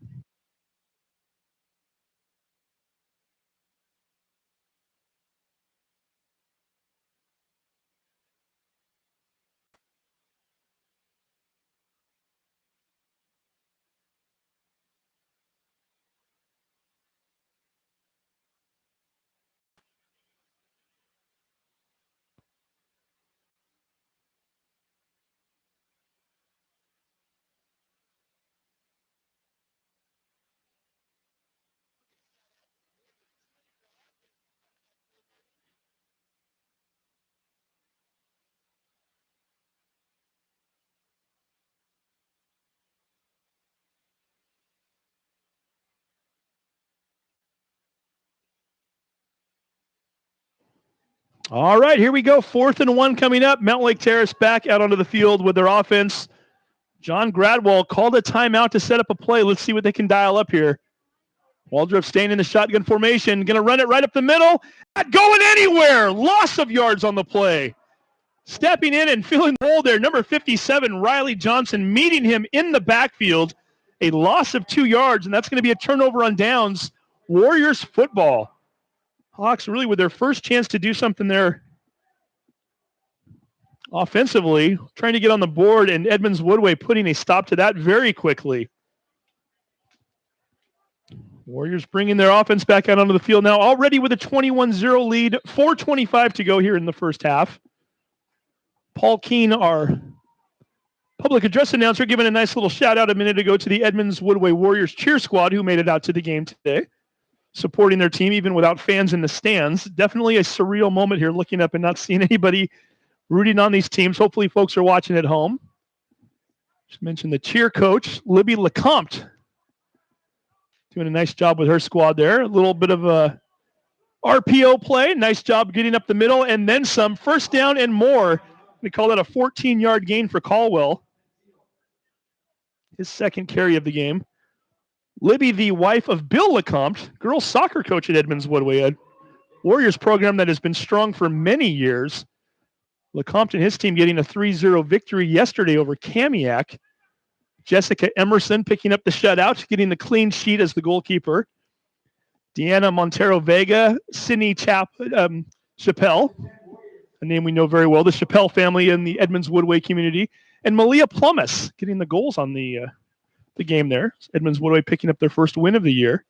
All right, here we go. 4th and 1 coming up. Mount Lake Terrace back out onto the field with their offense. John Gradwell called a timeout to set up a play. Let's see what they can dial up here. Waldrop staying in the shotgun formation. Going to run it right up the middle. Not going anywhere. Loss of yards on the play. Stepping in and filling the hole there. Number 57, Riley Johnson, meeting him in the backfield. A loss of 2 yards, and that's going to be a turnover on downs. Warriors football. Hawks really with their first chance to do something there offensively, trying to get on the board, and Edmonds Woodway putting a stop to that very quickly. Warriors bringing their offense back out onto the field now, already with a 21-0 lead, 4:25 to go here in the first half. Paul Keene, our public address announcer, giving a nice little shout out a minute ago to the Edmonds Woodway Warriors cheer squad who made it out to the game today, supporting their team even without fans in the stands. Definitely a surreal moment here, looking up and not seeing anybody rooting on these teams. Hopefully folks are watching at home. Just mentioned the cheer coach, Libby Lecomte, doing a nice job with her squad there. A little bit of a RPO play. Nice job getting up the middle and then some. First down and more. We call that a 14-yard gain for Caldwell. His 2nd carry of the game. Libby, the wife of Bill Lecomte, girls soccer coach at Edmonds Woodway, a Warriors program that has been strong for many years. Lecomte and his team getting a 3-0 victory yesterday over Kamiak. Jessica Emerson picking up the shutout, getting the clean sheet as the goalkeeper. Deanna Montero Vega, Sydney Chappelle, a name we know very well, the Chappelle family in the Edmonds Woodway community. And Malia Plumas getting the goals on the game there. Edmonds Woodway picking up their first win of the year.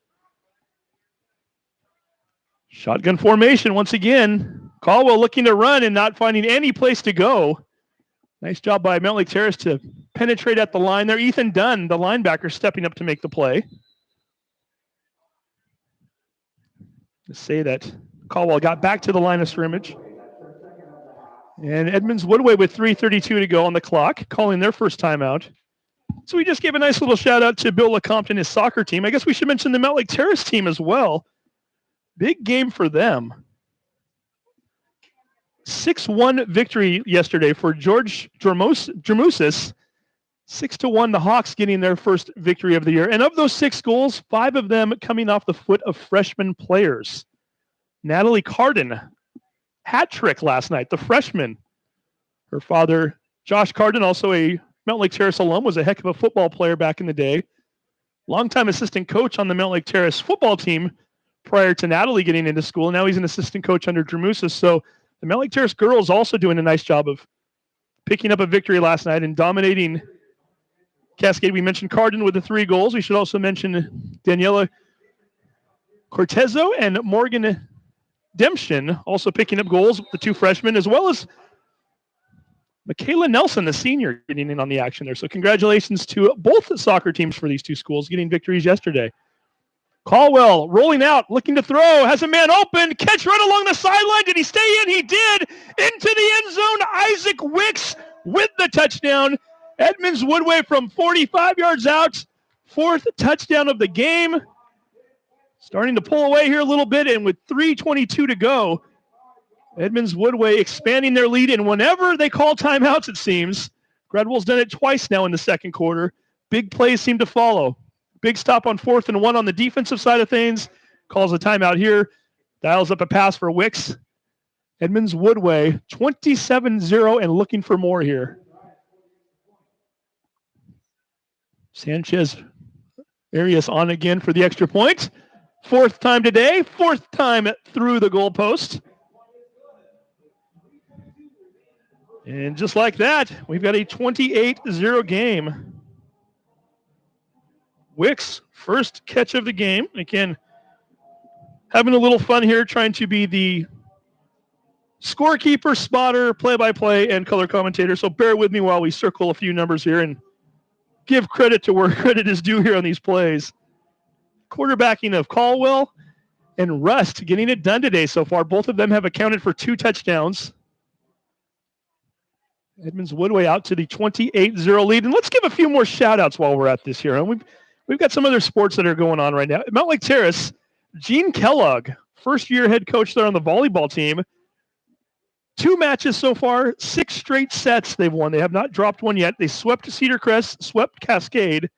Shotgun formation once again. Caldwell looking to run and not finding any place to go. Nice job by Mountain Lake Terrace to penetrate at the line there. Ethan Dunn, the linebacker, stepping up to make the play. To say that Caldwell got back to the line of scrimmage. And Edmonds Woodway with 3:32 to go on the clock, calling their first timeout. So we just gave a nice little shout out to Bill LeCompte and his soccer team. I guess we should mention the Mountain Lake Terrace team as well. Big game for them. 6-1 victory yesterday for George Dramusis. 6-1, the Hawks getting their first victory of the year. And of those 6 goals, 5 of them coming off the foot of freshman players. Natalie Carden, hat trick last night, the freshman. Her father, Josh Carden, also a Mountain Lake Terrace alum, was a heck of a football player back in the day. Longtime assistant coach on the Mountain Lake Terrace football team prior to Natalie getting into school. Now he's an assistant coach under Dramusis. So the Mountain Lake Terrace girls also doing a nice job of picking up a victory last night and dominating Cascade. We mentioned Carden with the 3 goals. We should also mention Daniela Cortezo and Morgan Demption also picking up goals, the 2 freshmen, as well as Michaela Nelson, the senior, getting in on the action there. So congratulations to both the soccer teams for these 2 schools getting victories yesterday. Caldwell rolling out, looking to throw, has a man open, catch right along the sideline. Did he stay in? He did. Into the end zone, Isaac Wicks with the touchdown. Edmonds Woodway from 45 yards out, 4th touchdown of the game. Starting to pull away here a little bit, and with 3:22 to go, Edmonds Woodway expanding their lead, and whenever they call timeouts, it seems, Gradwell's done it twice now in the second quarter, big plays seem to follow. Big stop on 4th and 1 on the defensive side of things, calls a timeout here, dials up a pass for Wicks. Edmonds Woodway 27-0 and looking for more here. Sanchez Arias on again for the extra point. 4th time today, 4th time through the goalpost. And just like that, we've got a 28-0 game. Wicks, first catch of the game. Again, having a little fun here, trying to be the scorekeeper, spotter, play-by-play, and color commentator. So bear with me while we circle a few numbers here and give credit to where credit is due here on these plays. Quarterbacking of Caldwell and Rust getting it done today so far. Both of them have accounted for 2 touchdowns. Edmonds Woodway out to the 28-0 lead. And let's give a few more shout-outs while we're at this here. And we've got some other sports that are going on right now. At Mountain Lake Terrace, Gene Kellogg, first-year head coach there on the volleyball team. 2 matches so far, 6 straight sets they've won. They have not dropped one yet. They swept Cedar Crest, swept Cascade.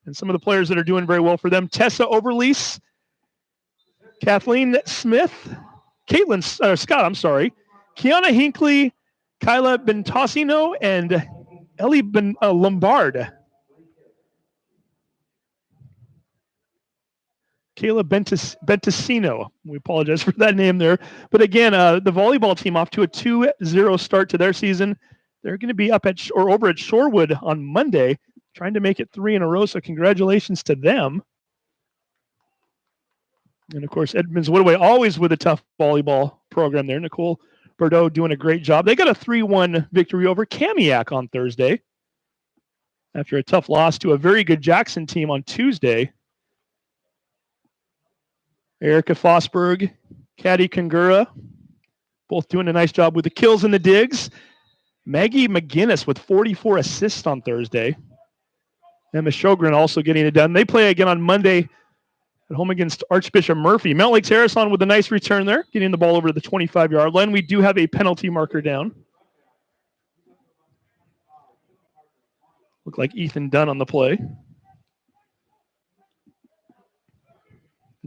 And some of the players that are doing very well for them, Tessa Overlease, Kathleen Smith, Scott, Kiana Hinckley, Kyla Bentasino, and Ellie Lombard. Kayla Bentasino. We apologize for that name there. But again, the volleyball team off to a 2-0 start to their season. They're going to be up over at Shorewood on Monday, trying to make it 3 in a row. So congratulations to them. And of course, Edmonds Woodway always with a tough volleyball program there. Nicole Bordeaux doing a great job. They got a 3-1 victory over Kamiak on Thursday after a tough loss to a very good Jackson team on Tuesday. Erica Fosberg, Caddy Kangura, both doing a nice job with the kills and the digs. Maggie McGinnis with 44 assists on Thursday. Emma Sjogren also getting it done. They play again on Monday at home against Archbishop Murphy. Mountain Lake Terrace on with a nice return there, getting the ball over to the 25-yard line. We do have a penalty marker down. Look like Ethan Dunn on the play.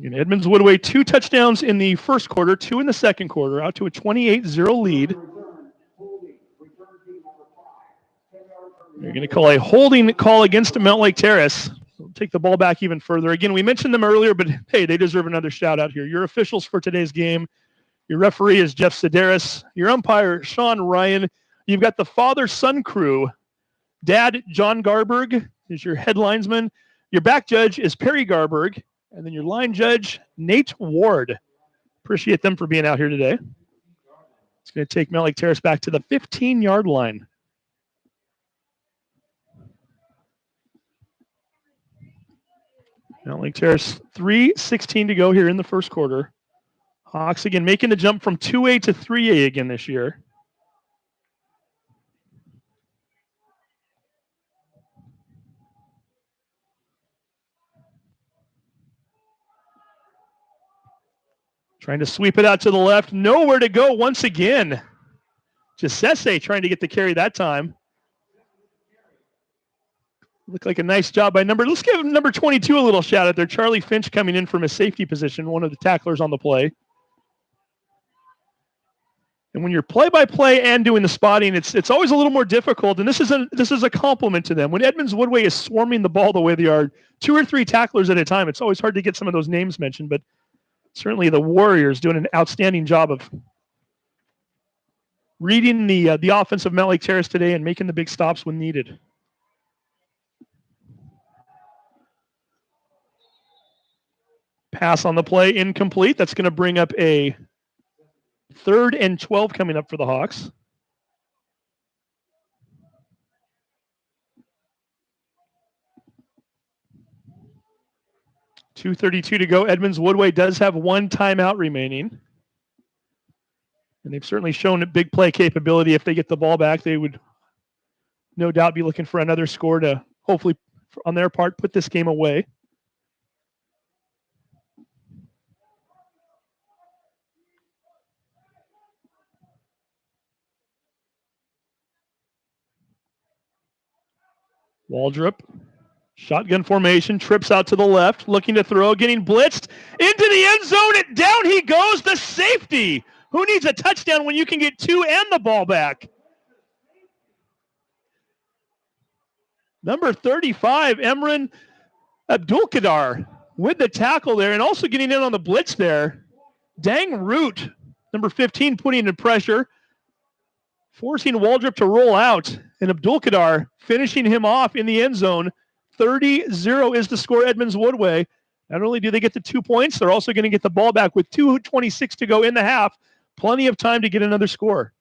Edmonds Woodway 2 touchdowns in the first quarter, 2 in the second quarter, out to a 28-0 lead. You're going to call a holding call against Mount Lake Terrace. We'll take the ball back even further. Again, we mentioned them earlier, but hey, they deserve another shout out here. Your officials for today's game. Your referee is Jeff Sedaris. Your umpire, Sean Ryan. You've got the father-son crew. Dad, John Garberg, is your head linesman. Your back judge is Perry Garberg. And then your line judge, Nate Ward. Appreciate them for being out here today. It's going to take Mount Lake Terrace back to the 15-yard line. Mount Lake Terrace, 3:16 to go here in the first quarter. Hawks again making the jump from 2A to 3A again this year. Trying to sweep it out to the left. Nowhere to go once again. Gisese trying to get the carry that time. Looked like a nice job by let's give number 22 a little shout out there. Charlie Finch coming in from his safety position, one of the tacklers on the play. And when you're play-by-play and doing the spotting, it's always a little more difficult. And this is a compliment to them. When Edmonds Woodway is swarming the ball the way they are, 2 or 3 tacklers at a time, it's always hard to get some of those names mentioned. But certainly the Warriors doing an outstanding job of reading the offense of Mount Lake Terrace today and making the big stops when needed. Pass on the play, incomplete. That's going to bring up a 3rd and 12 coming up for the Hawks. .232 to go. Edmonds Woodway does have 1 timeout remaining. And they've certainly shown a big play capability. If they get the ball back, they would no doubt be looking for another score to hopefully, on their part, put this game away. Waldrop, shotgun formation, trips out to the left, looking to throw, getting blitzed into the end zone, and down he goes, the safety. Who needs a touchdown when you can get 2 and the ball back? Number 35, Emran Abdulkader with the tackle there and also getting in on the blitz there. Dang Root, number 15, putting in pressure, forcing Waldrop to roll out, and Abdulkader finishing him off in the end zone. 30-0 is the score, Edmonds Woodway. Not only do they get the 2 points, they're also going to get the ball back with 2:26 to go in the half. Plenty of time to get another score.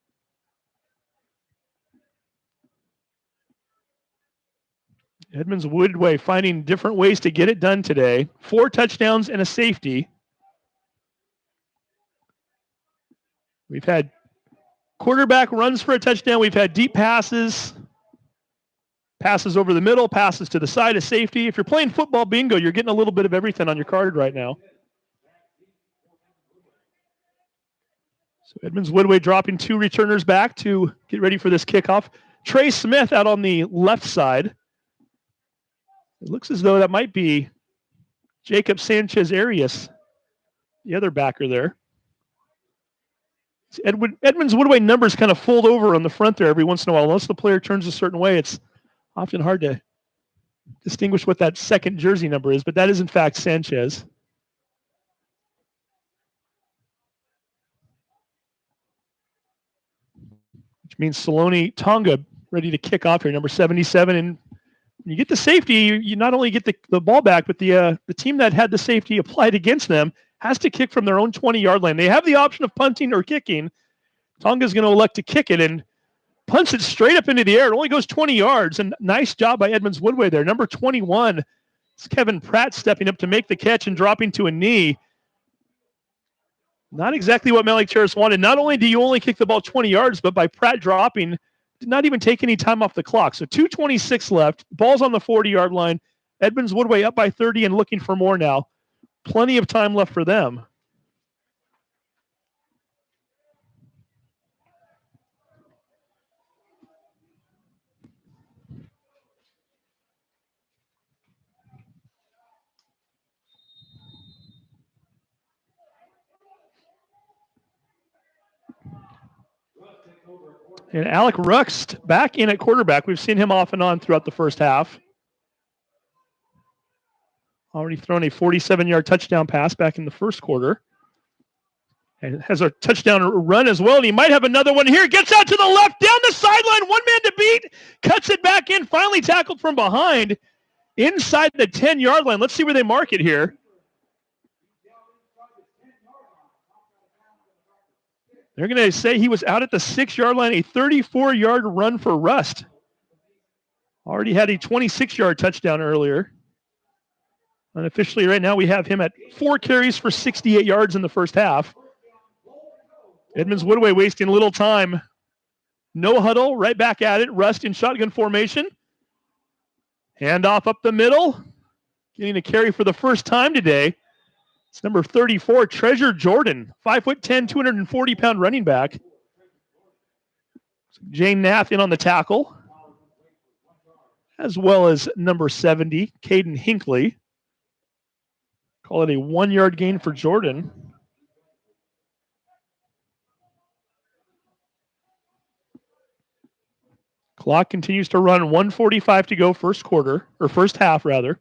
Edmonds Woodway finding different ways to get it done today. 4 touchdowns and a safety. We've had quarterback runs for a touchdown. We've had deep passes, passes over the middle, passes to the side of safety. If you're playing football bingo, you're getting a little bit of everything on your card right now. So Edmonds Woodway dropping 2 returners back to get ready for this kickoff. Trey Smith out on the left side. It looks as though that might be Jacob Sanchez Arias, the other backer there. Edmonds Woodway numbers kind of fold over on the front there every once in a while. Unless the player turns a certain way, it's often hard to distinguish what that second jersey number is, but that is in fact Sanchez. Which means Saloni Tonga ready to kick off here, number 77. And when you get the safety, you not only get the ball back, but the team that had the safety applied against them has to kick from their own 20-yard line. They have the option of punting or kicking. Tonga's going to elect to kick it and punts it straight up into the air. It only goes 20 yards, and nice job by Edmonds Woodway there. Number 21, it's Kevin Pratt stepping up to make the catch and dropping to a knee. Not exactly what Mount Lake Terrace wanted. Not only do you only kick the ball 20 yards, but by Pratt dropping, did not even take any time off the clock. So 2:26 left. Ball's on the 40-yard line. Edmonds Woodway up by 30 and looking for more now. Plenty of time left for them. And Alec Rust back in at quarterback. We've seen him off and on throughout the first half. Already thrown a 47-yard touchdown pass back in the first quarter. And has a touchdown run as well. And he might have another one here. Gets out to the left, down the sideline. One man to beat. Cuts it back in. Finally tackled from behind. Inside the 10-yard line. Let's see where they mark it here. They're going to say he was out at the 6-yard line. A 34-yard run for Rust. Already had a 26-yard touchdown earlier. Unofficially right now we have him at 4 carries for 68 yards in the first half. Edmonds Woodway wasting little time. No huddle, right back at it. Rust in shotgun formation. Handoff up the middle. Getting a carry for the first time today. It's number 34, Treasure Jordan. 5'10", 240-pound running back. Jane Nath in on the tackle. As well as number 70, Caden Hinckley. Call it a 1-yard gain for Jordan. Clock continues to run. 1:45 to go first half rather.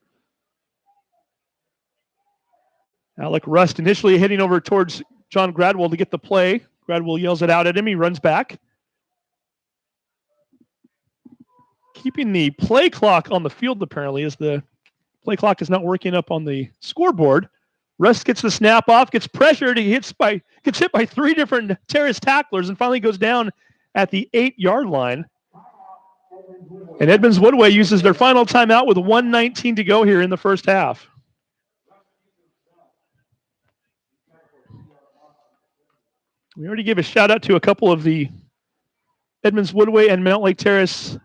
Alec Rust initially heading over towards John Gradwell to get the play. Gradwell yells it out at him. He runs back. Keeping the play clock on the field apparently as the play clock is not working up on the scoreboard. Rust gets the snap off, gets pressured. He gets hit by 3 different Terrace tacklers and finally goes down at the 8-yard line. And Edmonds Woodway uses their final timeout with 1:19 to go here in the first half. We already gave a shout out to a couple of the Edmonds Woodway and Mount Lake Terrace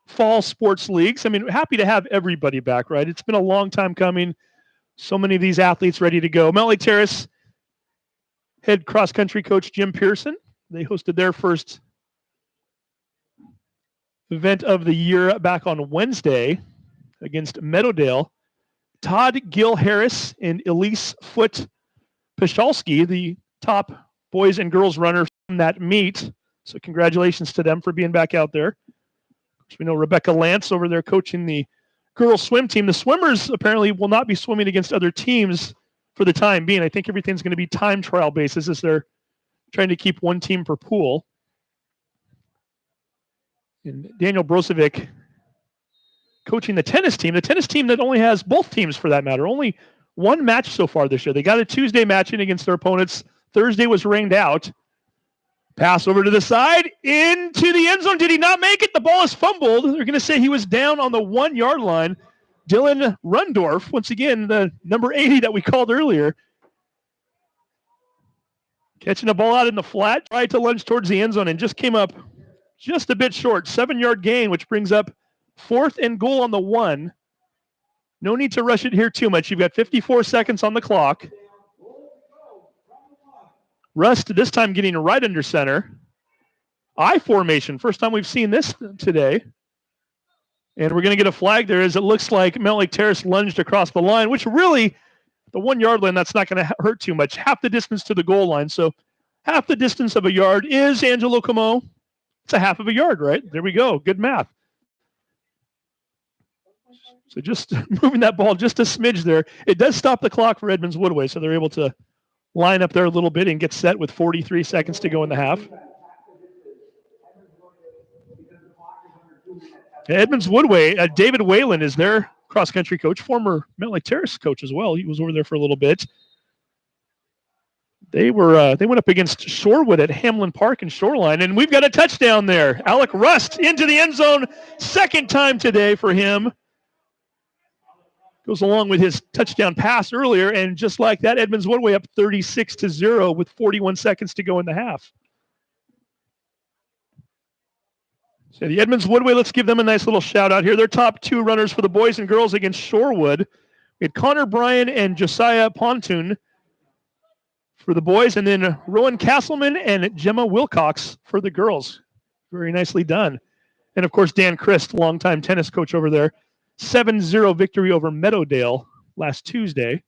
fall sports leagues. I mean, happy to have everybody back, right? It's been a long time coming. So many of these athletes ready to go. Mount Lake Terrace head cross-country coach Jim Pearson. They hosted their first event of the year back on Wednesday against Meadowdale. Todd Gill Harris and Elise Foot Pichalski, the top boys and girls runners from that meet. So congratulations to them for being back out there. We know Rebecca Lance over there coaching the girls swim team. The swimmers apparently will not be swimming against other teams for the time being. I think everything's going to be time trial basis as they're trying to keep one team per pool. And Daniel Brozovic coaching the tennis team that only has both teams for that matter. Only one match so far this year. They got a Tuesday match in against their opponents. Thursday was rained out. Pass over to the side, into the end zone. Did he not make it? The ball is fumbled. They're going to say he was down on the 1-yard line. Dylan Rundorf, once again, the number 80 that we called earlier. Catching the ball out in the flat, tried to lunge towards the end zone and just came up just a bit short. 7-yard gain, which brings up 4th and goal on the 1. No need to rush it here too much. You've got 54 seconds on the clock. Rust this time getting right under center. I formation. First time we've seen this today. And we're going to get a flag there as it looks like Mount Lake Terrace lunged across the line, which really, the 1-yard line, that's not going to hurt too much. Half the distance to the goal line. So half the distance of a yard is Angelo Como. It's a half of a yard, right? There we go. Good math. So just moving that ball just a smidge there. It does stop the clock for Edmonds Woodway, so they're able to line up there a little bit and get set with 43 seconds to go in the half. Edmonds Woodway, David Whalen is their cross-country coach, former Mount Lake Terrace coach as well. He was over there for a little bit. They went up against Shorewood at Hamlin Park and Shoreline, and we've got a touchdown there. Alec Rust into the end zone, second time today for him. Goes along with his touchdown pass earlier, and just like that, Edmonds Woodway up 36-0 with 41 seconds to go in the half. So the Edmonds Woodway, let's give them a nice little shout out here. Their top 2 runners for the boys and girls against Shorewood. We had Connor Bryan and Josiah Pontoon for the boys, and then Rowan Castleman and Gemma Wilcox for the girls. Very nicely done. And of course, Dan Christ, longtime tennis coach over there. 7-0 victory over Meadowdale last Tuesday.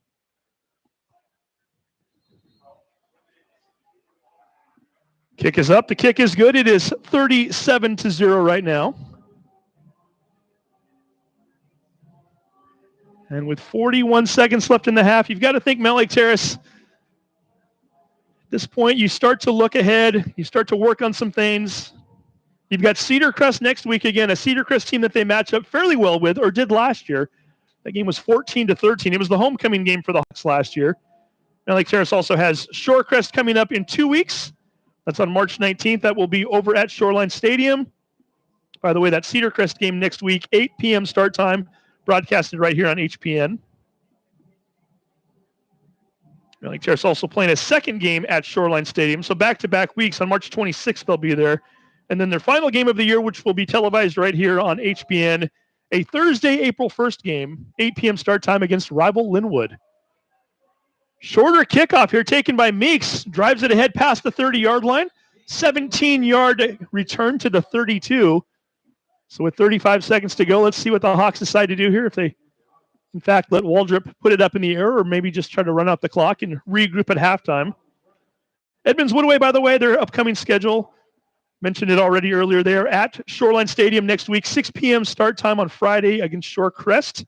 Kick is up. The kick is good. It is 37-0 right now. And with 41 seconds left in the half, you've got to think Mountlake Terrace. At this point, you start to look ahead. You start to work on some things. You've got Cedar Crest next week again, a Cedar Crest team that they match up fairly well with, or did last year. That game was 14-13. It was the homecoming game for the Hawks last year. Mountlake Terrace also has Shorecrest coming up in 2 weeks. That's on March 19th. That will be over at Shoreline Stadium. By the way, that Cedar Crest game next week, 8 p.m. start time, broadcasted right here on HPN. Mountlake Terrace also playing a second game at Shoreline Stadium. So back-to-back weeks. On March 26th, they'll be there. And then their final game of the year, which will be televised right here on HPN, a Thursday, April 1st game, 8 p.m. start time against rival Linwood. Shorter kickoff here taken by Meeks. Drives it ahead past the 30-yard line. 17-yard return to the 32. So with 35 seconds to go, let's see what the Hawks decide to do here. If they, in fact, let Waldrop put it up in the air or maybe just try to run out the clock and regroup at halftime. Edmonds Woodway, by the way, their upcoming schedule, mentioned it already earlier, they are at Shoreline Stadium next week, 6 p.m. start time on Friday against Shorecrest.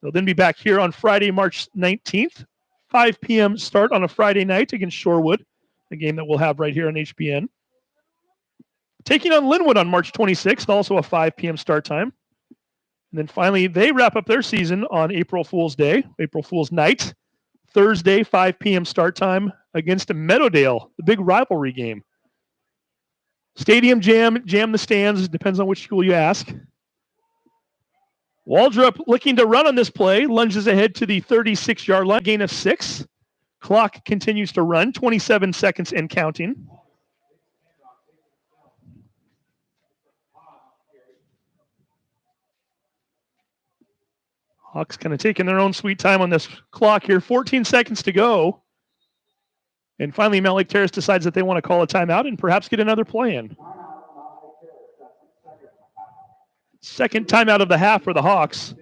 They'll then be back here on Friday, March 19th. 5 p.m. start on a Friday night against Shorewood, a game that we'll have right here on HBN. Taking on Linwood on March 26th, also a 5 p.m. start time. And then finally, they wrap up their season on April Fool's Day, April Fool's Night, Thursday, 5 p.m. start time against Meadowdale, the big rivalry game. Stadium jam the stands, depends on which school you ask. Waldrop looking to run on this play, lunges ahead to the 36-yard line, gain of 6. Clock continues to run, 27 seconds and counting. Hawks kind of taking their own sweet time on this clock here, 14 seconds to go. And finally, Mountlake Terrace decides that they want to call a timeout and perhaps get another play in. Second timeout of the half for the Hawks.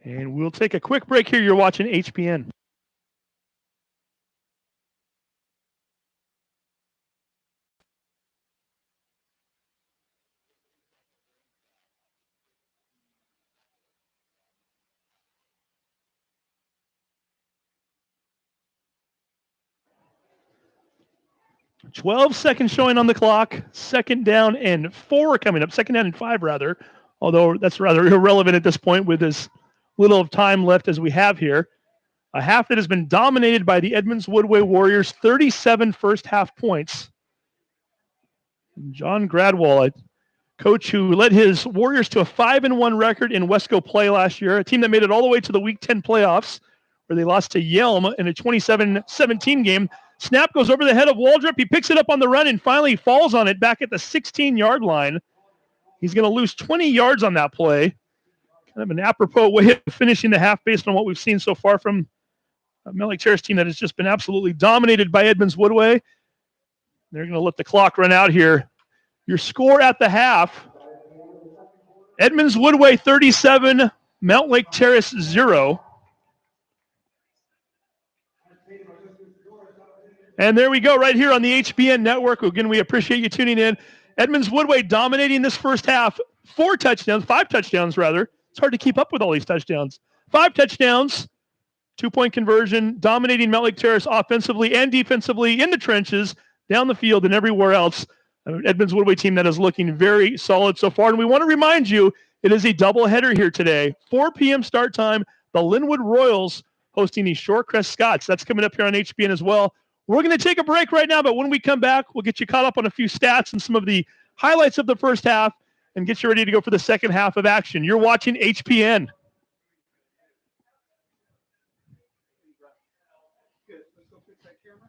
And we'll take a quick break here. You're watching HPN. Twelve seconds showing on the clock. Second down and 4 coming up. Second down and 5, rather. Although that's rather irrelevant at this point with as little of time left as we have here. A half that has been dominated by the Edmonds Woodway Warriors. 37 first half points. John Gradwell, a coach who led his Warriors to a 5-1 record in Wesco play last year. A team that made it all the way to the Week 10 playoffs, where they lost to Yelm in a 27-17 game. Snap goes over the head of Waldrop. He picks it up on the run and finally falls on it back at the 16-yard line. He's going to lose 20 yards on that play. Kind of an apropos way of finishing the half based on what we've seen so far from a Mountlake Terrace team that has just been absolutely dominated by Edmonds Woodway. They're going to let the clock run out here. Your score at the half, Edmonds Woodway 37, Mountlake Terrace 0. And there we go, right here on the HBN network. Again, we appreciate you tuning in. Edmonds Woodway dominating this first half. 5 touchdowns rather. It's hard to keep up with all these touchdowns. 5 touchdowns, 2-point conversion, dominating Mountlake Terrace offensively and defensively in the trenches, down the field and everywhere else. Edmonds Woodway team that is looking very solid so far. And we want to remind you, it is a doubleheader here today. 4 p.m. start time. The Linwood Royals hosting the Shorecrest Scots. That's coming up here on HBN as well. We're going to take a break right now, but when we come back, we'll get you caught up on a few stats and some of the highlights of the first half and get you ready to go for the second half of action. You're watching HPN. Good. Let's go fix that camera.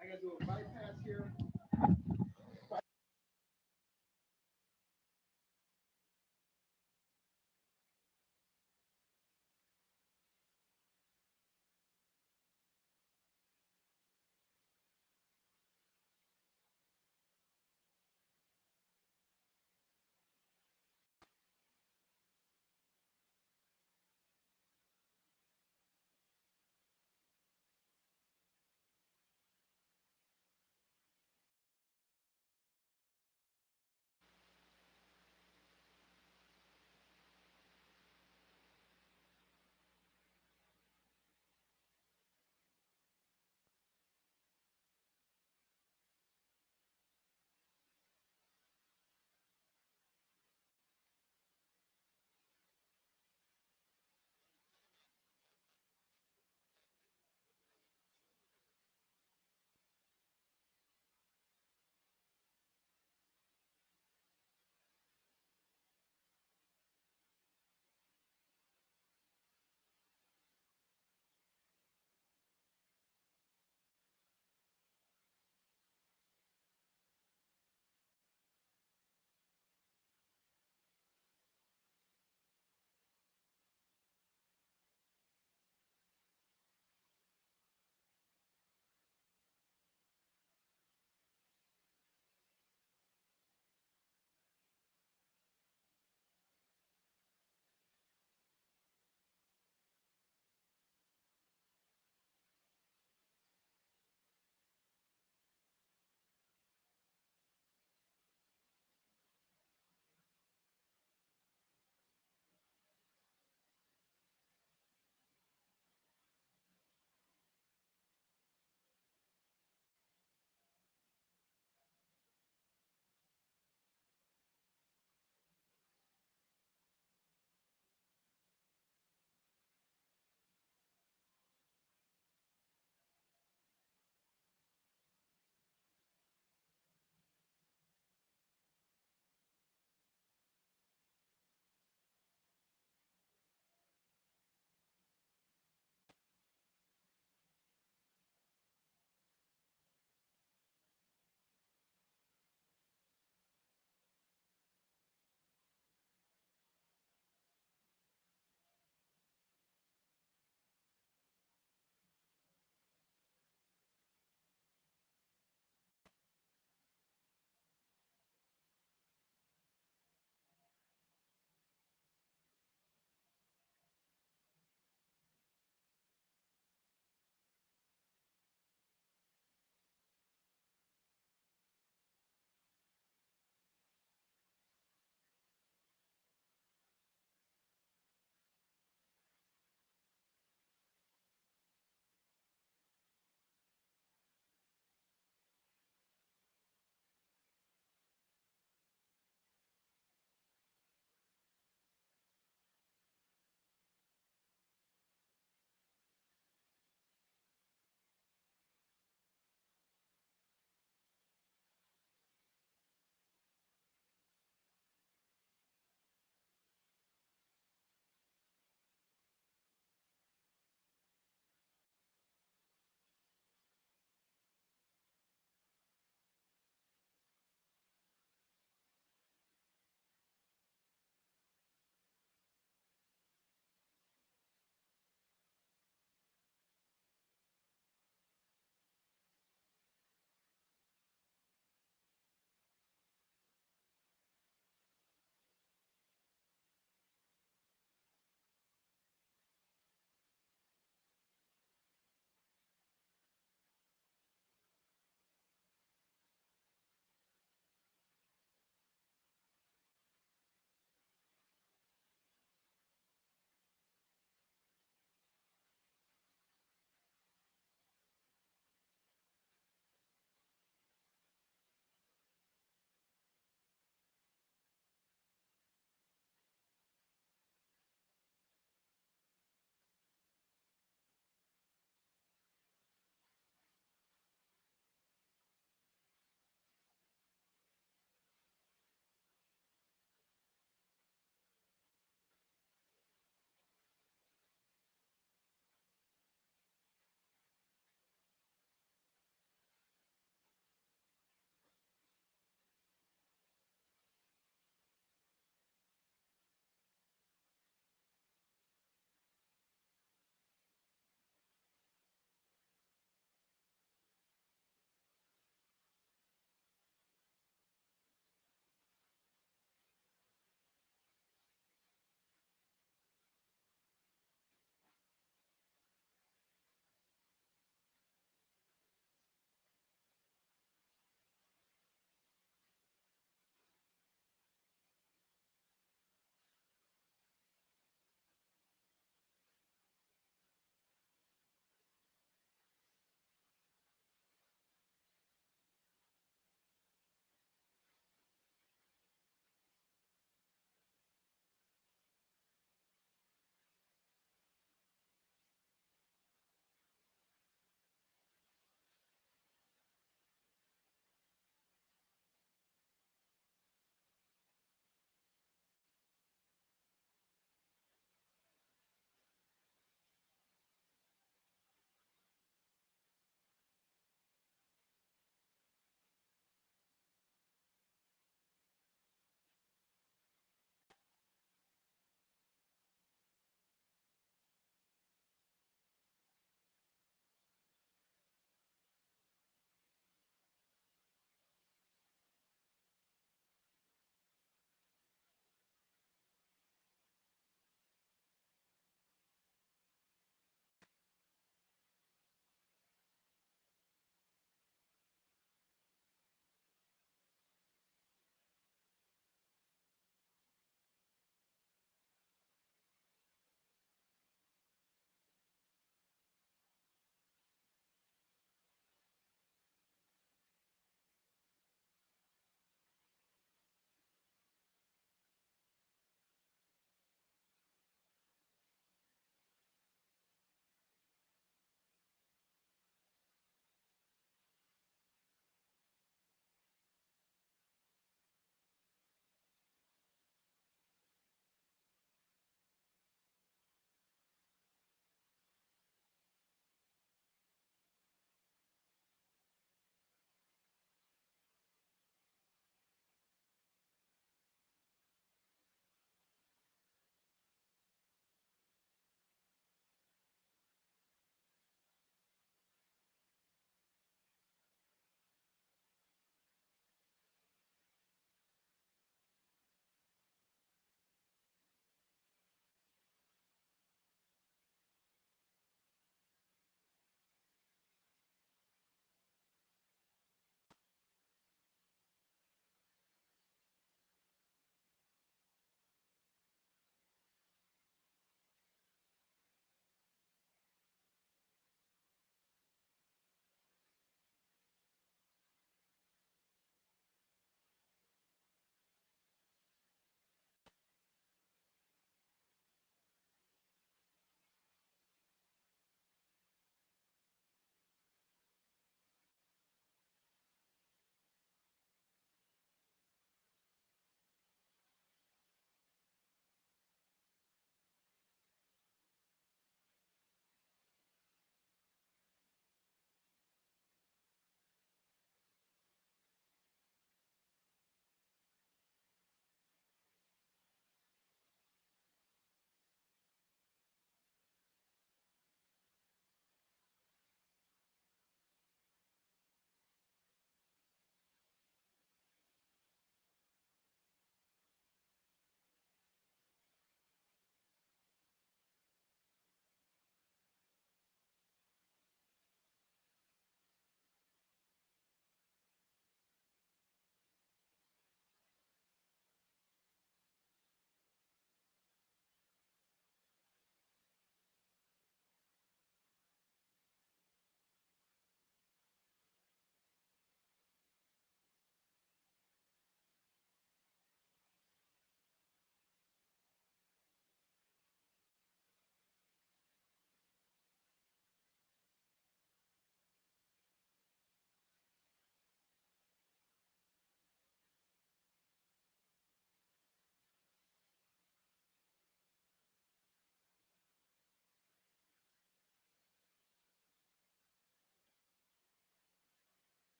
I got to do a bypass here.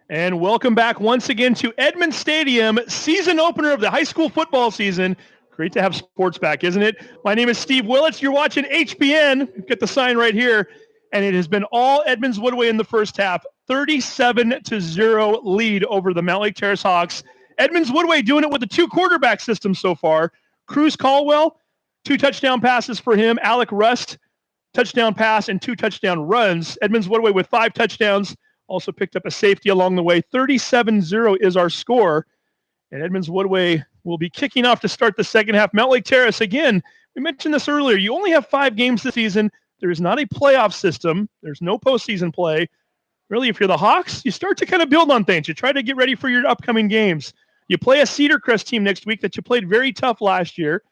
And welcome back once again to Edmond Stadium, season opener of the high school football season. Great to have sports back, isn't it? My name is Steve Willits. You're watching HBN. You've got the sign right here. And it has been all Edmonds Woodway in the first half. 37-0 lead over the Mount Lake Terrace Hawks. Edmonds Woodway doing it with a 2-quarterback system so far. Cruz Caldwell, 2 touchdown passes for him. Alec Rust, touchdown pass and 2 touchdown runs. Edmonds Woodway with 5 touchdowns. Also picked up a safety along the way. 37-0 is our score. And Edmonds Woodway will be kicking off to start the second half. Mount Lake Terrace, again, we mentioned this earlier. You only have 5 games this season. There is not a playoff system. There's no postseason play. Really, if you're the Hawks, you start to kind of build on things. You try to get ready for your upcoming games. You play a Cedar Crest team next week that you played very tough last year.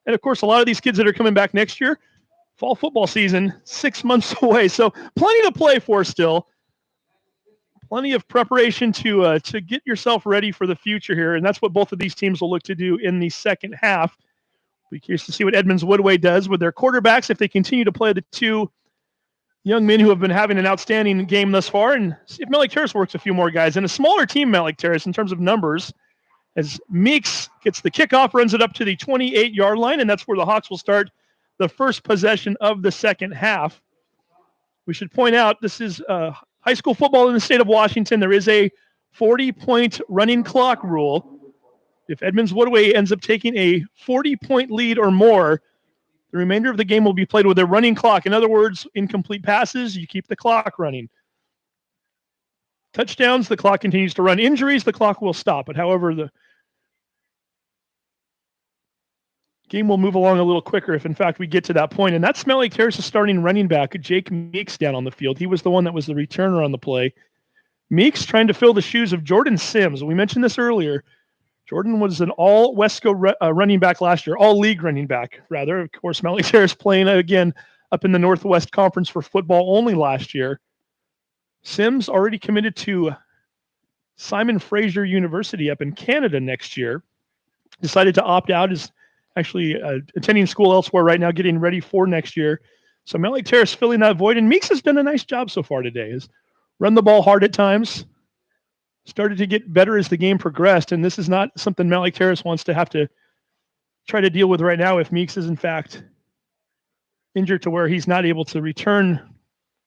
And, of course, a lot of these kids that are coming back next year, fall football season, 6 months away. So plenty to play for still. Plenty of preparation to get yourself ready for the future here, and that's what both of these teams will look to do in the second half. We're curious to see what Edmonds Woodway does with their quarterbacks if they continue to play the 2 young men who have been having an outstanding game thus far, and see if Mount Lake Terrace works a few more guys. And a smaller team, Mount Lake Terrace, in terms of numbers, as Meeks gets the kickoff, runs it up to the 28-yard line, and that's where the Hawks will start the first possession of the second half. We should point out this is high school football in the state of Washington. There is a 40-point running clock rule. If Edmonds Woodway ends up taking a 40-point lead or more, the remainder of the game will be played with a running clock. In other words, incomplete passes, you keep the clock running. Touchdowns, the clock continues to run. Injuries, the clock will stop. But however, the game will move along a little quicker if, in fact, we get to that point. And that's Mount Lake Terrace's starting running back, Jake Meeks, down on the field. He was the one that was the returner on the play. Meeks trying to fill the shoes of Jordan Sims. We mentioned this earlier. Jordan was an all-Wesco running back last year, all-league running back, rather. Of course, Mount Lake Terrace playing again up in the Northwest Conference for football only last year. Sims already committed to Simon Fraser University up in Canada next year. Decided to opt out, is actually attending school elsewhere right now, getting ready for next year. So Mount Lake Terrace filling that void, and Meeks has done a nice job so far today. Has run the ball hard at times, started to get better as the game progressed, and this is not something Mount Lake Terrace wants to have to try to deal with right now if Meeks is in fact injured to where he's not able to return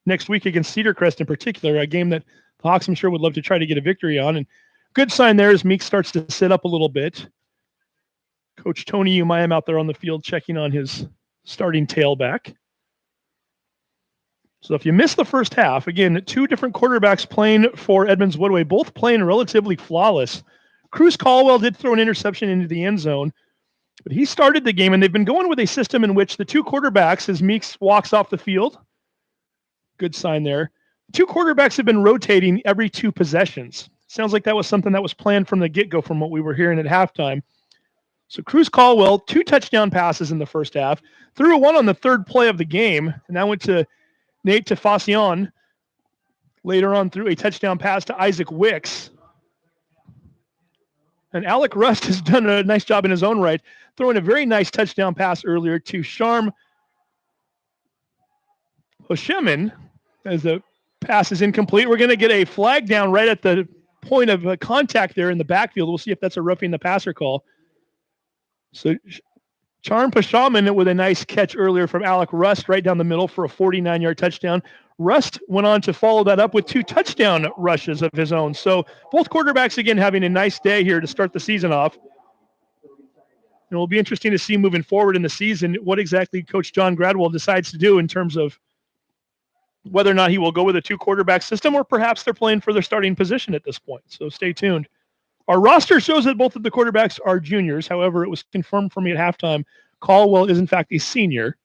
next week against Cedar Crest in particular, a game that the Hawks I'm sure would love to try to get a victory on. And good sign there as Meeks starts to sit up a little bit. Coach Tony Umayam out there on the field checking on his starting tailback. So if you missed the first half, again, 2 different quarterbacks playing for Edmonds Woodway, both playing relatively flawless. Cruz Caldwell did throw an interception into the end zone, but he started the game, and they've been going with a system in which the 2 quarterbacks, as Meeks walks off the field, good sign there, 2 quarterbacks have been rotating every 2 possessions. Sounds like that was something that was planned from the get-go from what we were hearing at halftime. So Cruz Caldwell, 2 touchdown passes in the first half, threw one on the 3rd play of the game, and that went to Nate Tafasian. Later on, threw a touchdown pass to Isaac Wicks. And Alec Rust has done a nice job in his own right, throwing a very nice touchdown pass earlier to Sharm Hoshemin as the pass is incomplete. We're going to get a flag down right at the point of contact there in the backfield. We'll see if that's a roughing the passer call. So Charm Pashaman with a nice catch earlier from Alec Rust right down the middle for a 49-yard touchdown. Rust went on to follow that up with 2 touchdown rushes of his own. So both quarterbacks, again, having a nice day here to start the season off. And it will be interesting to see moving forward in the season what exactly Coach John Gradwell decides to do in terms of whether or not he will go with a 2-quarterback system or perhaps they're playing for their starting position at this point. So stay tuned. Our roster shows that both of the quarterbacks are juniors. However, it was confirmed for me at halftime Caldwell is, in fact, a senior.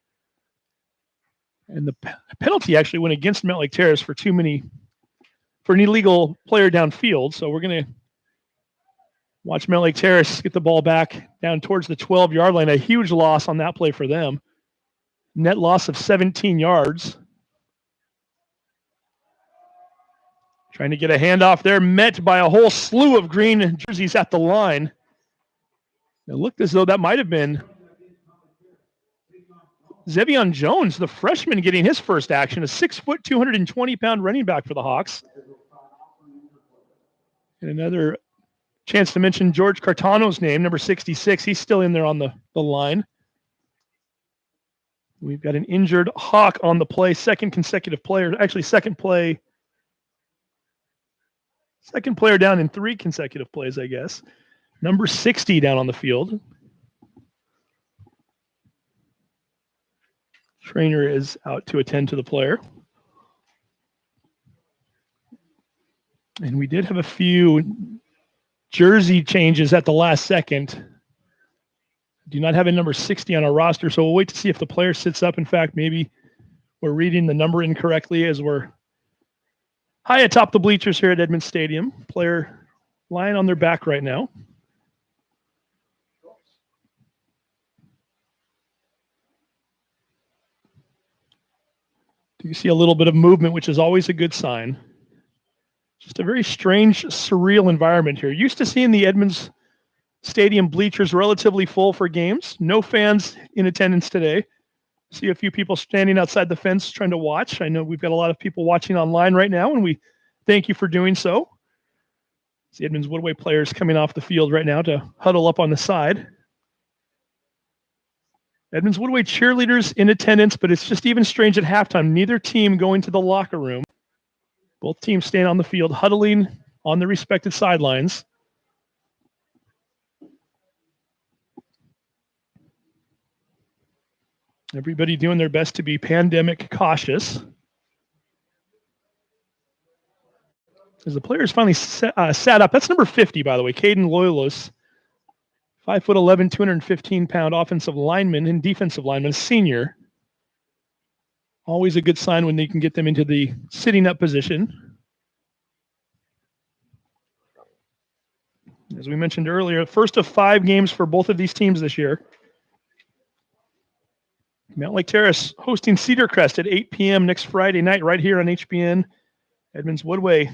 And the penalty actually went against Mount Lake Terrace for an illegal player downfield. So we're going to watch Mount Lake Terrace get the ball back down towards the 12-yard line. A huge loss on that play for them. Net loss of 17 yards. Trying to get a handoff there, met by a whole slew of green jerseys at the line. It looked as though that might have been Zevion Jones, the freshman, getting his first action, a 6-foot, 220-pound running back for the Hawks. And another chance to mention George Cartano's name, number 66. He's still in there on the line. We've got an injured Hawk on the play, second player down in 3 consecutive plays, I guess. Number 60 down on the field. Trainer is out to attend to the player. And we did have a few jersey changes at the last second. Do not have a number 60 on our roster, so we'll wait to see if the player sits up. In fact, maybe we're reading the number incorrectly as we're high atop the bleachers here at Edmonds Stadium. Player lying on their back right now. You see a little bit of movement, which is always a good sign. Just a very strange, surreal environment here. Used to seeing the Edmonds Stadium bleachers relatively full for games. No fans in attendance today. See a few people standing outside the fence trying to watch. I know we've got a lot of people watching online right now, and we thank you for doing so. See Edmonds Woodway players coming off the field right now to huddle up on the side. Edmonds Woodway cheerleaders in attendance, but it's just even strange at halftime. Neither team going to the locker room. Both teams staying on the field, huddling on the respective sidelines. Everybody doing their best to be pandemic cautious. As the players finally sat up, that's number 50, by the way, Caden Loyalus, 5'11", 215-pound offensive lineman and defensive lineman, senior. Always a good sign when they can get them into the sitting up position. As we mentioned earlier, first of 5 games for both of these teams this year. Mountlake Terrace hosting Cedar Crest at 8 p.m. next Friday night right here on HBN. Edmonds Woodway,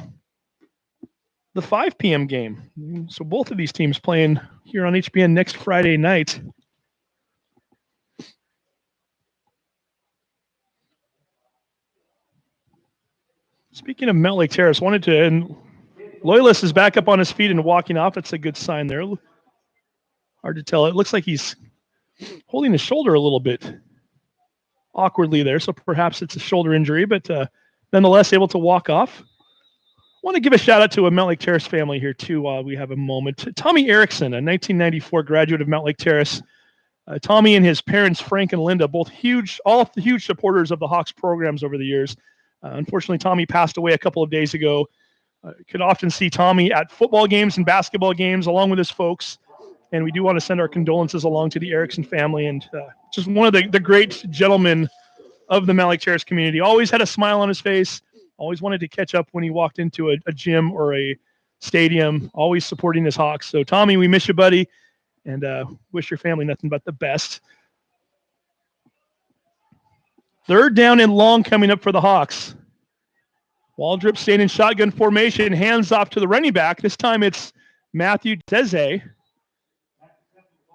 the 5 p.m. game. So both of these teams playing here on HBN next Friday night. Speaking of Mountlake Terrace, and Loyalist is back up on his feet and walking off. That's a good sign there. Hard to tell. It looks like he's holding his shoulder a little bit awkwardly there, so perhaps it's a shoulder injury, but nonetheless able to walk off. I want to give a shout out to a Mountlake Terrace family here too while we have a moment. Tommy Erickson, a 1994 graduate of Mountlake Terrace. Tommy and his parents, Frank and Linda, both all huge supporters of the Hawks programs over the years. Unfortunately, Tommy passed away a couple of days ago. You can often see Tommy at football games and basketball games along with his folks. And we do want to send our condolences along to the Erickson family and just one of the great gentlemen of the Mountlake Terrace community. Always had a smile on his face. Always wanted to catch up when he walked into a gym or a stadium. Always supporting his Hawks. So, Tommy, we miss you, buddy, and wish your family nothing but the best. 3rd down and long coming up for the Hawks. Waldrop staying in shotgun formation. Hands off to the running back. This time it's Matthew Deze.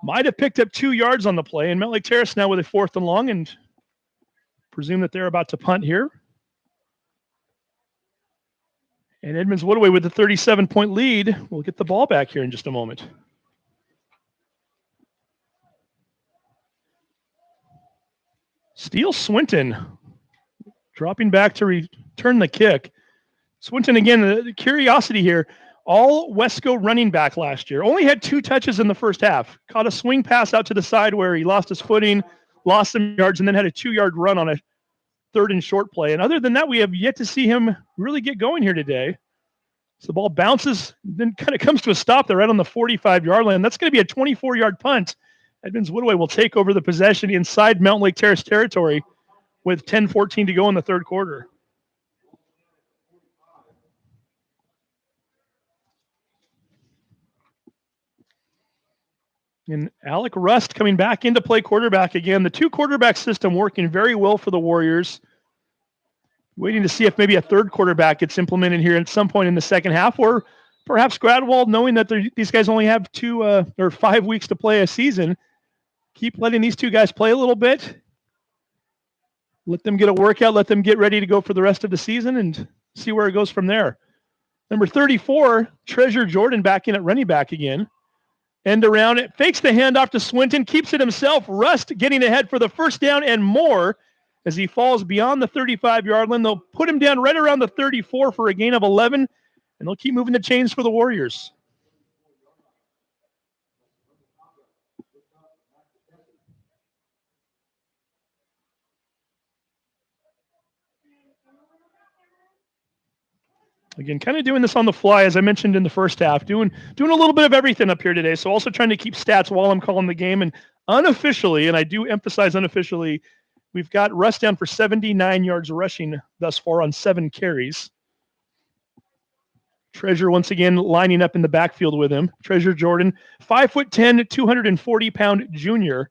Might have picked up 2 yards on the play, and Mountlake Terrace now with a 4th and long, and presume that they're about to punt here. And Edmonds Woodway with the 37-point lead. We'll get the ball back here in just a moment. Steele Swinton dropping back to return the kick. Swinton, again, the curiosity here. All Wesco running back last year. Only had 2 touches in the first half. Caught a swing pass out to the side where he lost his footing, lost some yards, and then had a 2-yard run on a 3rd and short play. And other than that, we have yet to see him really get going here today. So the ball bounces, then kind of comes to a stop there right on the 45-yard line. That's going to be a 24-yard punt. Edmonds Woodway will take over the possession inside Mountlake Terrace territory with 10:14 to go in the 3rd quarter. And Alec Rust coming back into play quarterback again. The 2-quarterback system working very well for the Warriors. Waiting to see if maybe a 3rd quarterback gets implemented here at some point in the second half, or perhaps Gradwald, knowing that these guys only have 2 or 5 weeks to play a season, keep letting these 2 guys play a little bit. Let them get a workout. Let them get ready to go for the rest of the season and see where it goes from there. Number 34, Treasure Jordan back in at running back again. End around it, fakes the handoff to Swinton, keeps it himself. Rust getting ahead for the first down and more as he falls beyond the 35-yard line. They'll put him down right around the 34 for a gain of 11, and they'll keep moving the chains for the Warriors. Again, kind of doing this on the fly, as I mentioned in the first half, doing a little bit of everything up here today. So also trying to keep stats while I'm calling the game. And unofficially, and I do emphasize unofficially, we've got Rust down for 79 yards rushing thus far on 7 carries. Treasure once again lining up in the backfield with him. Treasure Jordan, 5'10", 240-pound junior.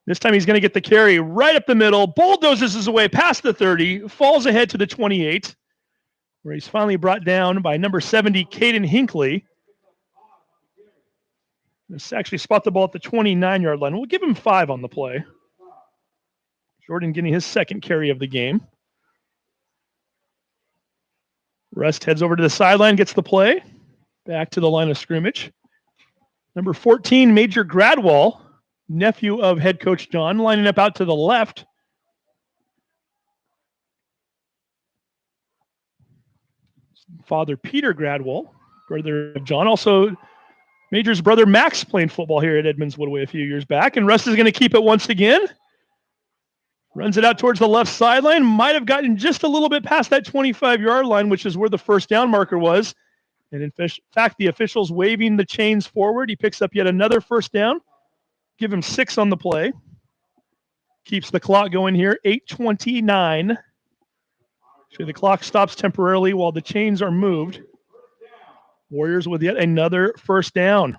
This time he's going to get the carry right up the middle, bulldozes his way past the 30, falls ahead to the 28. Where he's finally brought down by number 70, Caden Hinckley. Let's actually spot the ball at the 29-yard line. We'll give him 5 on the play. Jordan getting his second carry of the game. Rust heads over to the sideline, gets the play. Back to the line of scrimmage. Number 14, Major Gradwall, nephew of head coach John, lining up out to the left. Father Peter Gradwall, brother of John. Also, Major's brother Max playing football here at Edmonds Woodway a few years back. And Rust is going to keep it once again. Runs it out towards the left sideline. Might have gotten just a little bit past that 25-yard line, which is where the first down marker was. And in fact, the officials waving the chains forward. He picks up yet another first down. Give him 6 on the play. Keeps the clock going here. 8:29. So the clock stops temporarily while the chains are moved. Warriors with yet another first down.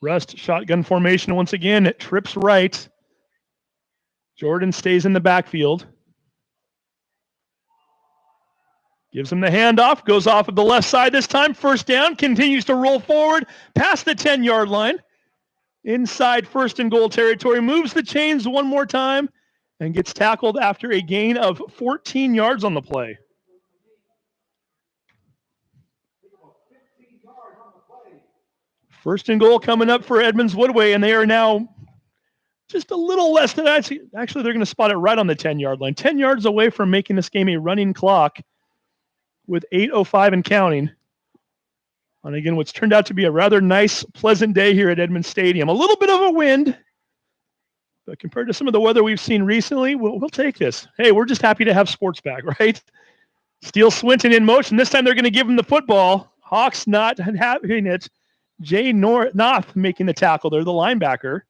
Rust shotgun formation once again. It trips right. Jordan stays in the backfield. Gives him the handoff. Goes off of the left side this time. First down. Continues to roll forward past the 10-yard line. Inside first and goal territory. Moves the chains one more time and gets tackled after a gain of 14 yards on the play. First and goal coming up for Edmonds Woodway, and they are now just a little less than actually they're going to spot it right on the 10-yard line. 10 yards away from making this game a running clock with 8:05 and counting. And again, what's turned out to be a rather nice, pleasant day here at Edmonds Stadium. A little bit of a wind, but compared to some of the weather we've seen recently, we'll take this. Hey, we're just happy to have sports back, right? Steele Swinton in motion. This time they're going to give him the football. Hawks not having it. Jay Noth making the tackle there, the linebacker.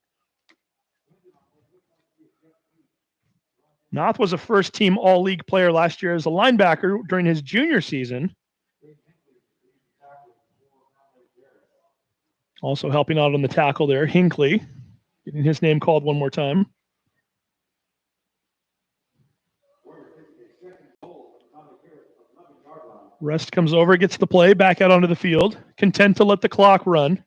Noth was a first-team All-League player last year as a linebacker during his junior season. Also helping out on the tackle there, Hinckley, getting his name called one more time. Rust comes over, gets the play, back out onto the field, content to let the clock run.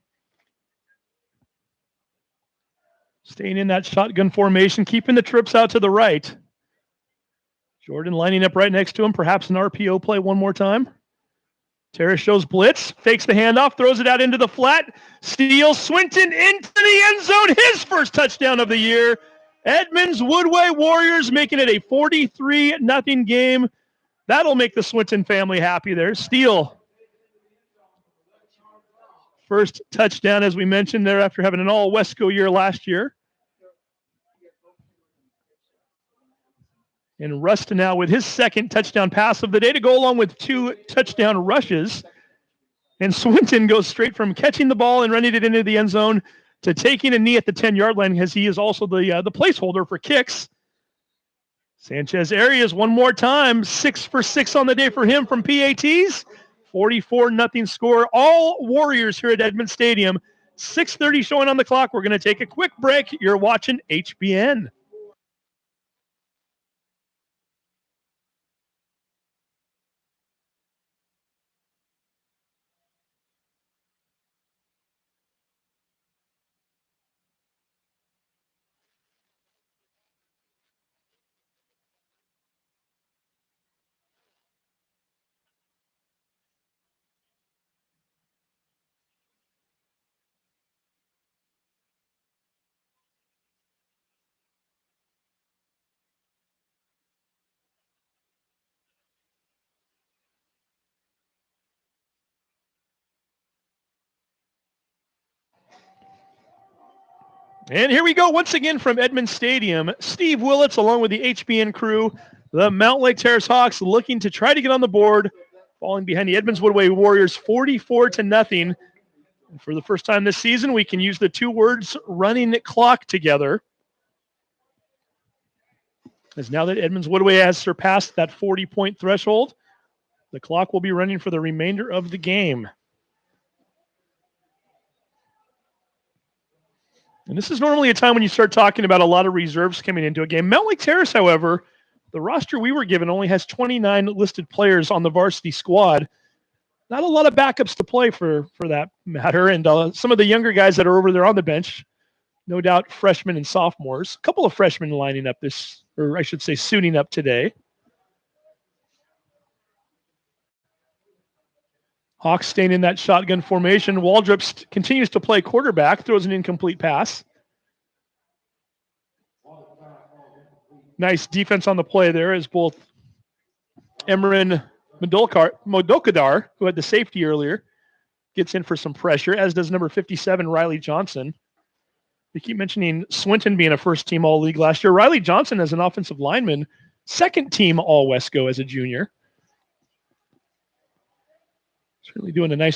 Staying in that shotgun formation, keeping the trips out to the right. Jordan lining up right next to him, perhaps an RPO play one more time. Terrace shows blitz, fakes the handoff, throws it out into the flat. Steele Swinton into the end zone, his first touchdown of the year. Edmonds Woodway Warriors making it a 43-0 game. That'll make the Swinton family happy there. Steele, first touchdown, as we mentioned there, after having an all-Wesco year last year. And Rust now with his second touchdown pass of the day to go along with 2 touchdown rushes. And Swinton goes straight from catching the ball and running it into the end zone to taking a knee at the 10-yard line, as he is also the placeholder for kicks. Sanchez Arias one more time, 6 for 6 on the day for him from PATs. 44-0 score. All Warriors here at Edmonds Stadium. 6:30 showing on the clock. We're going to take a quick break. You're watching HBN. And here we go once again from Edmonds Stadium. Steve Willits along with the HBN crew, the Mountain Lake Terrace Hawks looking to try to get on the board, falling behind the Edmonds Woodway Warriors 44-0. And for the first time this season, we can use the two words running clock together. As now that Edmonds Woodway has surpassed that 40-point threshold, the clock will be running for the remainder of the game. And this is normally a time when you start talking about a lot of reserves coming into a game. Mountain Lake Terrace, however, the roster we were given only has 29 listed players on the varsity squad. Not a lot of backups to play for that matter. And some of the younger guys that are over there on the bench, no doubt freshmen and sophomores. A couple of freshmen lining up suiting up today. Hawks staying in that shotgun formation. Waldrop continues to play quarterback, throws an incomplete pass. Nice defense on the play there as both Emran Modokadar, who had the safety earlier, gets in for some pressure, as does number 57, Riley Johnson. We keep mentioning Swinton being a first-team All-League last year. Riley Johnson as an offensive lineman, second-team All-Wesco as a junior. Certainly doing a nice